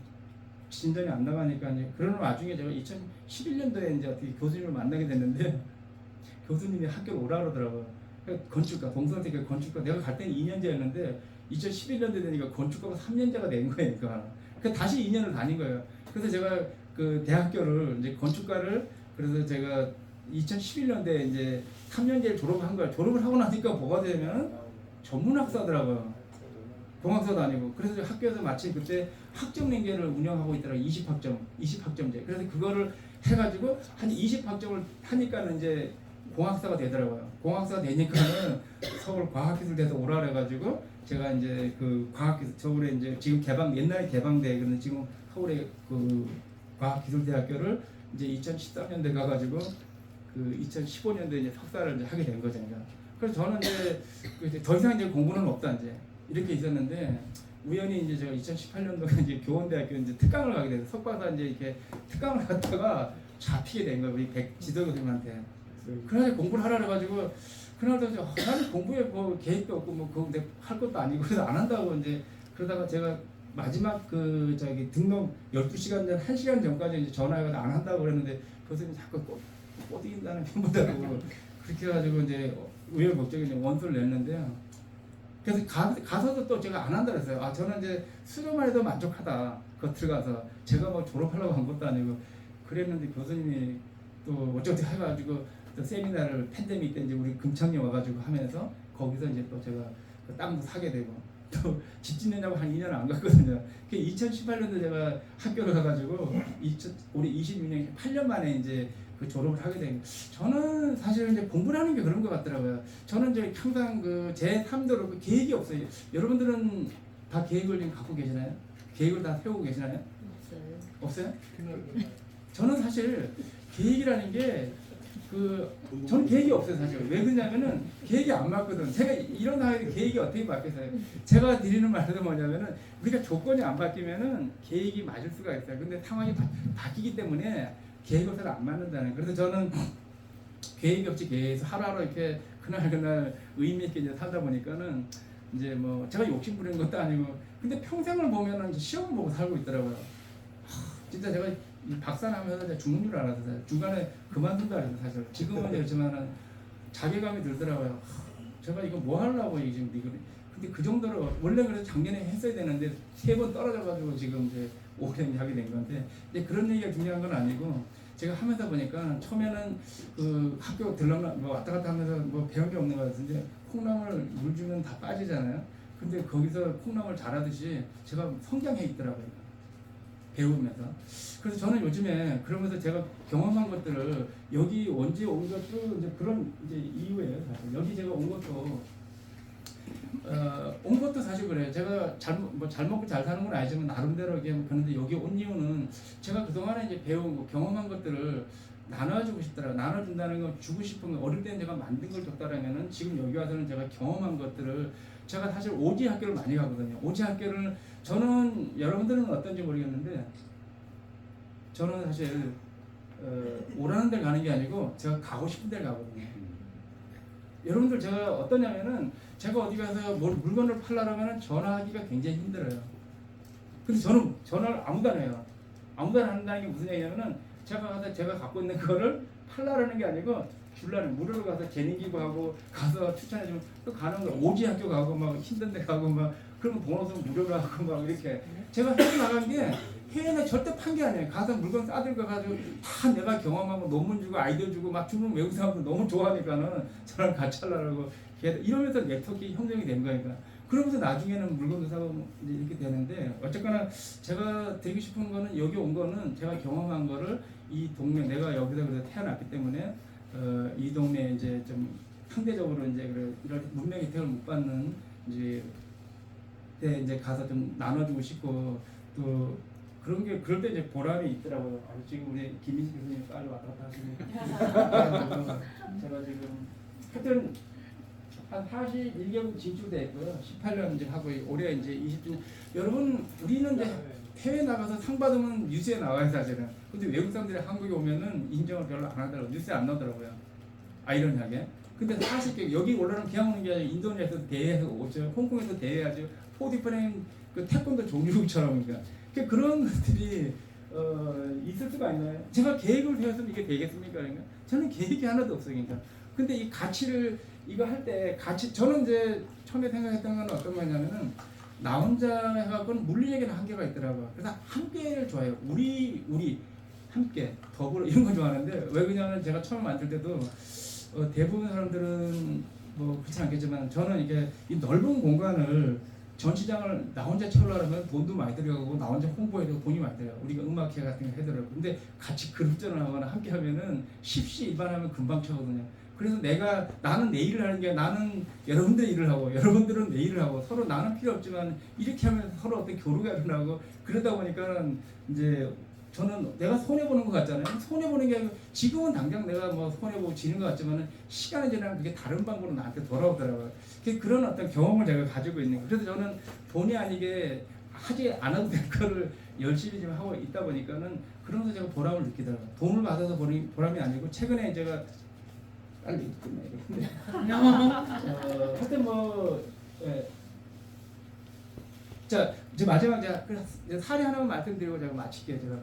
S11: 진전이 안 나가니까 이제 그런 와중에 제가 2011년도에 이제 어떻게 교수님을 만나게 됐는데 교수님이 학교를 오라 그러더라고요. 건축가, 동서대학교 건축가 내가 갈 때는 2년제였는데 2011년도에 되니까 건축가가 3년제가 된 거예요. 그러니까 다시 2년을 다닌 거예요. 그래서 제가 그 대학교를 이제 건축가를 그래서 제가 2011년도에 이제 3년제를 졸업한 거예요. 졸업을 하고 나니까 뭐가 되면 전문학사더라고요. 공학사도 아니고. 그래서 학교에서 마치 그때 학점랭개를 운영하고 있더라고요. 20학점제. 그래서 그거를 해가지고 한 20학점을 하니까는 이제 공학사가 되더라고요. 공학사가 되니까는 서울 과학기술대에서 오라 그래가지고 제가 이제 그 과학기술 서울에 이제 지금 옛날에 개방돼 그런데 지금 서울에 그 과학기술대학교를 이제 2013년도에 가가지고 그 2015년도에 이제 석사를 이제 하게 된 거죠. 그래서 저는 이제 더 이상 이제 공부는 없다 이제 이렇게 있었는데 우연히 이제 제가 2018년도에 이제 교원대학교 이제 특강을 가게 돼서 석박사 이제 이렇게 특강을 갔다가 잡히게 된 거예요. 우리 지도 교수님한테. 그날 공부를 하라 그래가지고 그날도 나는 공부에 뭐 계획도 없고 뭐 그거 내가 할 것도 아니고 그래서 안 한다고 이제 그러다가 제가 마지막 그 저기 등록 12시간 전 1시간 전까지 이제 전화해가지고 안 한다고 그랬는데 교수님이 자꾸 꼬드긴다는 편보다고 그렇게 해가지고 이제 우여곡절에 이제 원서를 냈는데요. 그래서 가서도 또 제가 안 한다 그랬어요. 아 저는 이제 수료만 해도 만족하다. 그거 들어가서 제가 뭐 졸업하려고 한 것도 아니고 그랬는데 교수님이 또 어쩌고 해가지고 또 세미나를 팬데믹 때 이제 우리 금창리 와가지고 하면서 거기서 이제 또 제가 그 땅도 사게 되고 또 집 짓느냐고 한 2년 안 갔거든요. 2018년도 제가 학교를 가가지고 우리 26년 8년 만에 이제 그 졸업을 하게 된. 저는 사실 이제 공부를 하는 게 그런 것 같더라고요. 저는 이제 항상 그 제 삶대로 그 계획이 없어요. 여러분들은 다 계획을 지금 갖고 계시나요? 계획을 다 세우고 계시나요? 없어요? 저는 사실 계획이라는 게 저는 계획이 없어요 사실. 왜 그러냐면은 계획이 안 맞거든. 제가 이런 상황에 계획이 어떻게 맞겠어요? 제가 드리는 말은 뭐냐면은 우리가 조건이 안 바뀌면은 계획이 맞을 수가 있어요. 근데 상황이 바뀌기 때문에 계획이 잘 안 맞는다는. 그래서 저는 계획이 없이 계속 하루하루 이렇게 그날 의미 있게 이제 살다 보니까는 이제 뭐 제가 욕심 부리는 것도 아니고 근데 평생을 보면은 시험 보고 살고 있더라고요. 진짜 제가 이 박사하면서 이제 죽는 줄 알았어요. 중간에 그만둔다 그랬어요 사실. 지금은 그렇지만은 자괴감이 들더라고요. 제가 이거 뭐 하려고 지금 이거. 근데 그 정도로 원래 그래서 작년에 했어야 되는데 3번 떨어져가지고 지금 이제 올해 하게 된 건데 이제 그런 얘기가 중요한 건 아니고 제가 하면서 보니까 처음에는 그 학교 들러면 뭐 왔다 갔다 하면서 뭐 배운 게 없는 것 같은데 콩나물 물 주면 다 빠지잖아요. 근데 거기서 콩나물 자라듯이 제가 성장해 있더라고요. 배우면서. 그래서 저는 요즘에 그러면서 제가 경험한 것들을 여기 원주에 온 것도 이제 그런 이제 이유예요. 사실 여기 제가 온 것도 사실 그래요. 제가 잘 먹고 잘 사는 건 아니지만 나름대로 이게 그런데 여기 온 이유는 제가 그동안에 이제 배운 거, 경험한 것들을 나눠주고 싶더라고요. 나눠준다는 건 주고 싶은 거. 어릴 때는 제가 만든 걸 줬다라면은 지금 여기 와서는 제가 경험한 것들을 제가 사실 오지 학교를 많이 가거든요. 오지 학교를 저는 여러분들은 어떤지 모르겠는데 저는 사실 오라는 데를 가는 게 아니고 제가 가고 싶은 데를 가거든요. 여러분들 제가 어떠냐면은 제가 어디 가서 물건을 팔려면 전화하기가 굉장히 힘들어요. 근데 저는 전화를 아무도 안 해요. 아무도 안 한다는 게 무슨 얘기냐면은 제가 갖고 있는 거를 팔라라는 게 아니고 줄라는 무료로 가서 재능기부 하고 가서 추천해주면 또 가는 거. 오지 학교 가고 막 힘든데 가고 막 그러면 번호서 무료로 하고 막 이렇게 제가 해외 나간 게 해외는 절대 판 게 아니에요. 가서 물건 싸들고 가지고 다 내가 경험하고 논문 주고 아이디어 주고 막 주면 외국 사람들 너무 좋아하니까는 저랑 같이 하려고 이러면서 네트워크 형성이 된 거니까. 그러면서 나중에는 물건도 사고 이제 이렇게 되는데 어쨌거나 제가 드리고 싶은 거는 여기 온 거는 제가 경험한 거를 이 동네 내가 여기서 그래서 태어났기 때문에 이 동네 이제 좀 상대적으로 이제 이런 문명 혜택을 못 받는 이제 가서 좀 나눠주고 싶고 또 그런 게 그럴 때 이제 보람이 있더라고요. 지금 우리 김민식 교수님 빨리 왔다 갔다 하시네. 제가 지금 하여튼 한 41개국 진출돼 있고요. 18년 이제 하고 올해 이제 20주년. 여러분 우리는 이제 해외 나가서 상 받으면 뉴스에 나와요 사실은. 근데 외국 사람들이 한국에 오면은 인정을 별로 안 하더라고요. 뉴스에 안 나오더라고요. 아이러니하게. 근데 사실 여기 올라오는 그냥 오는 게 아니라 인도네시아에서 대회해서 오죠. 홍콩에서 대회하죠. 포디프랭 그 태권도 종류처럼 그러니까 그런 것들이 있을 수가 있나요? 제가 계획을 세웠으면 이게 되겠습니까? 그러니까 저는 계획이 하나도 없어요. 그러니까 근데 이 가치를 이거 할 때 저는 이제 처음에 생각했던 건 어떤 거냐면은 나 혼자 해갖고는 물리적인 한계가 있더라고요. 그래서 함께를 좋아해요. 우리 함께 더불어 이런 거 좋아하는데 왜 그러냐면 제가 처음 만들 때도 대부분 사람들은 뭐 그렇지 않겠지만 저는 이게 이 넓은 공간을 전시장을 나 혼자 채우려면 돈도 많이 들어가고 나 혼자 홍보해도 돈이 많이 들어가고 우리가 음악회 같은 거 해더라고. 근데 같이 그룹전을 하거나 함께 하면은 십시일반하면 금방 채거든요. 그래서 나는 내 일을 하는 게 나는 여러분들 일을 하고 여러분들은 내 일을 하고 서로 나는 필요 없지만 이렇게 하면 서로 어떤 교류가 일어나고 그러다 보니까 이제 저는 내가 손해보는 것 같잖아요. 손해보는 게 아니고 지금은 당장 내가 뭐 손해보고 지는 것 같지만 시간이 지나면 그게 다른 방법으로 나한테 돌아오더라고요. 그런 어떤 경험을 제가 가지고 있는 거예요. 그래서 저는 본의 아니게 하지 않아도 될 거를 열심히 좀 하고 있다 보니까는 그러면서 제가 보람을 느끼더라고요. 돈을 받아서 보람이 아니고 최근에 제가 빨리 끝내야 하여튼 뭐 자 이제 마지막 제가 사례 하나만 말씀드리고 제가 마칠게요.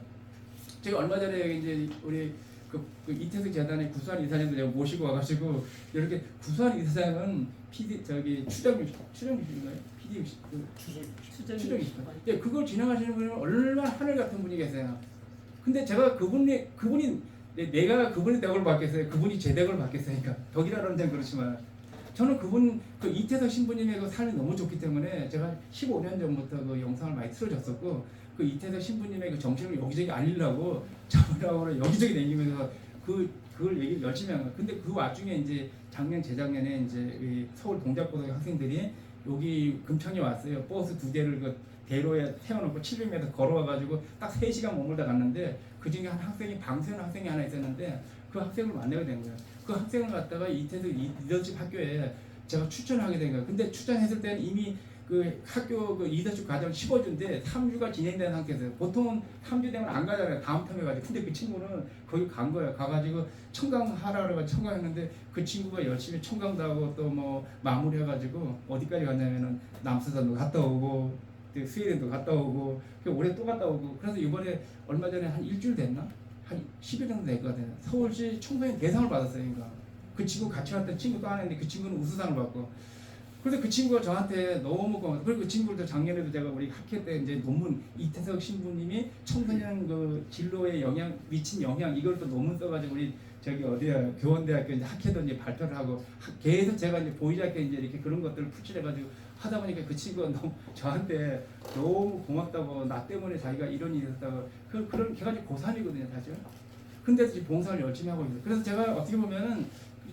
S11: 제가 얼마 전에 이제 우리 그 이태석 재단의 구수한 이사님도 제가 모시고 와가지고 이렇게 구수한 이사장은 추정이신가요? 추정이시죠. 예, 그걸 진행하시는 분은 얼마나 하늘 같은 분이 계세요. 근데 제가 그분이 내가 그분의 덕을 받겠어요? 그분이 제 덕을 받겠으니까 덕이라는 데는 그렇지만 저는 그분 그 이태석 신부님의 그 삶이 너무 좋기 때문에 제가 15년 전부터 그 영상을 많이 틀어줬었고 그 이태석 신부님의 그 정신을 여기저기 알리려고 저하고 여기저기 다니면서 그걸 얘기를 열심히 한 거예요. 근데 그 와중에 이제 작년 재작년에 이제 이 서울 동작고등학교 학생들이 여기 금천에 왔어요. 버스 2대를 그 대로에 태워놓고 700m 걸어와가지고 딱 3시간 머물다 갔는데 그 중에 한 학생이 방수현 학생이 하나 있었는데 그 학생을 만나게 된 거예요. 그 학생을 갖다가 이태석 리더십 학교에 제가 추천하게 된 거예요. 근데 추천했을 때는 이미 그 학교 그 리더십 과정 15주인데 3주가 진행된 상태에서 보통은 3주 되면 안 가잖아요. 다음 텀에 가지고. 근데 그 친구는 거기 간 거예요. 가가지고 청강하라 그래가지고 청강했는데 그 친구가 열심히 청강도 하고 또 뭐 마무리해가지고 어디까지 갔냐면은 남서산도 갔다 오고 스웨덴도 갔다 오고 올해 또 갔다 오고 그래서 이번에 얼마 전에 한 일주일 됐나? 한 10일 정도 됐거든요. 서울시 청소년 대상을 받았어요. 그러니까 그 친구 같이 갔던 친구 또 하나 있는데 그 친구는 우수상을 받고 그래서 그 친구가 저한테 너무 고마워. 그리고 그 친구도 작년에도 제가 우리 학회 때 이제 논문 이태석 신부님이 청소년 그 진로에 미친 영향 이걸 또 논문 써가지고 우리 저기 어디야 교원대학교 이제 학회도 이제 발표를 하고 계속 제가 이제 보이자께 이제 이렇게 그런 것들을 풀칠해가지고 하다 보니까 그 친구가 너무 저한테 너무 고맙다고 나 때문에 자기가 이런 일이 있었다고 그런 걔가 이제 고3이거든요 사실. 근데도 지금 봉사를 열심히 하고 있어요. 그래서 제가 어떻게 보면은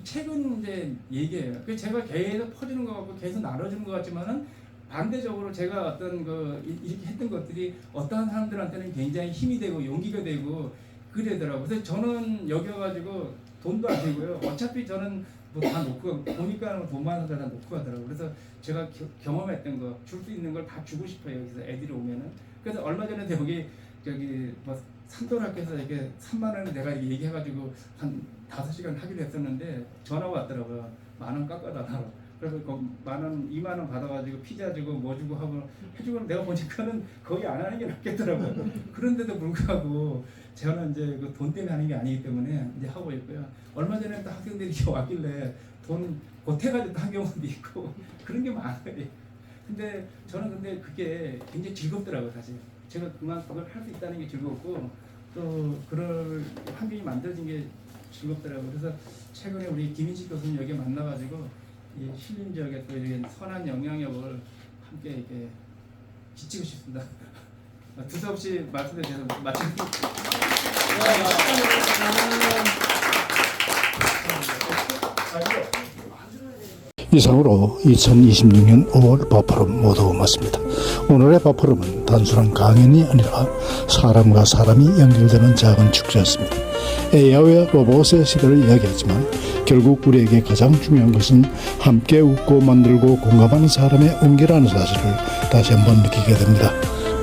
S11: 최근 이제 얘기예요. 그 제가 계속 퍼주는 것 같고 계속 나눠주는 것 같지만은 반대적으로 제가 어떤 그 이렇게 했던 것들이 어떠한 사람들한테는 굉장히 힘이 되고 용기가 되고 그러더라고요. 그래서 저는 여기 와가지고 돈도 안 되고요. 어차피 저는 뭐 다 놓고 보니까 돈 많은 사람 다 놓고 가더라고요. 그래서 제가 경험했던 거 줄 수 있는 걸 다 주고 싶어요. 여기서 애들이 오면은. 그래서 얼마 전에 여기 저기 뭐 산돌학교에서 이렇게 3만 원을 내가 얘기해가지고 한 5시간 하기로 했었는데 전화가 왔더라고요. 10,000원 깎아달라고. 그래서 그 10,000원, 20,000원 받아가지고 피자 주고 뭐 주고 하고 해주고 내가 보니까는 거의 안 하는 게 낫겠더라고요. 그런데도 불구하고 저는 이제 그 돈 때문에 하는 게 아니기 때문에 이제 하고 있고요. 얼마 전에 또 학생들이 이렇게 왔길래 돈 보태가지고 한 경우도 있고 그런 게 많아요. 근데 저는 근데 그게 굉장히 즐겁더라고요 사실. 제가 그걸 할 수 있다는 게 즐겁고 또 그럴 환경이 만들어진 게 즐겁더라고요. 그래서 최근에 우리 김인식 교수님 여기 만나가지고 이 신림 지역에 또 이런 선한 영향력을 함께 이렇게 비치고 싶습니다. 두서없이 말씀드려서 마치겠습니다.
S3: 이상으로 2026년 5월 바포럼 모두 마칩니다. 오늘의 바포럼은 단순한 강연이 아니라 사람과 사람이 연결되는 작은 축제였습니다. AI와 로봇의 시대를 이야기하지만 결국 우리에게 가장 중요한 것은 함께 웃고 만들고 공감하는 사람의 온기라는 사실을 다시 한번 느끼게 됩니다.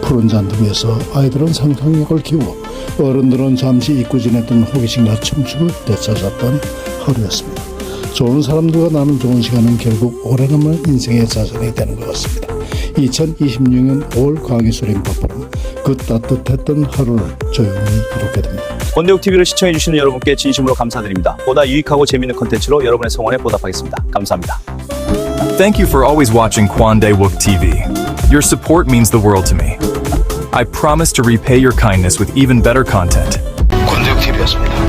S3: 푸른 잔디 위에서 아이들은 상상력을 키우고 어른들은 잠시 잊고 지냈던 호기심과 춤추를 되찾았던 하루였습니다. 좋은 사람들과 나눈 좋은 시간은 결국 오래 남은 인생의 자산이 되는 것 같습니다. 2026년 5월 강의수림 바포럼 그 따뜻했던 하루를 조용히 이룩게 됩니다.
S1: 권대욱 TV를 시청해주시는 여러분께 진심으로 감사드립니다. 보다 유익하고 재미있는 콘텐츠로 여러분의 성원에 보답하겠습니다. 감사합니다.
S12: Thank you for always watching Kwandae-wook TV. Your support means the world to me. I promise to repay your kindness with even better content.
S6: 권대욱 TV였습니다.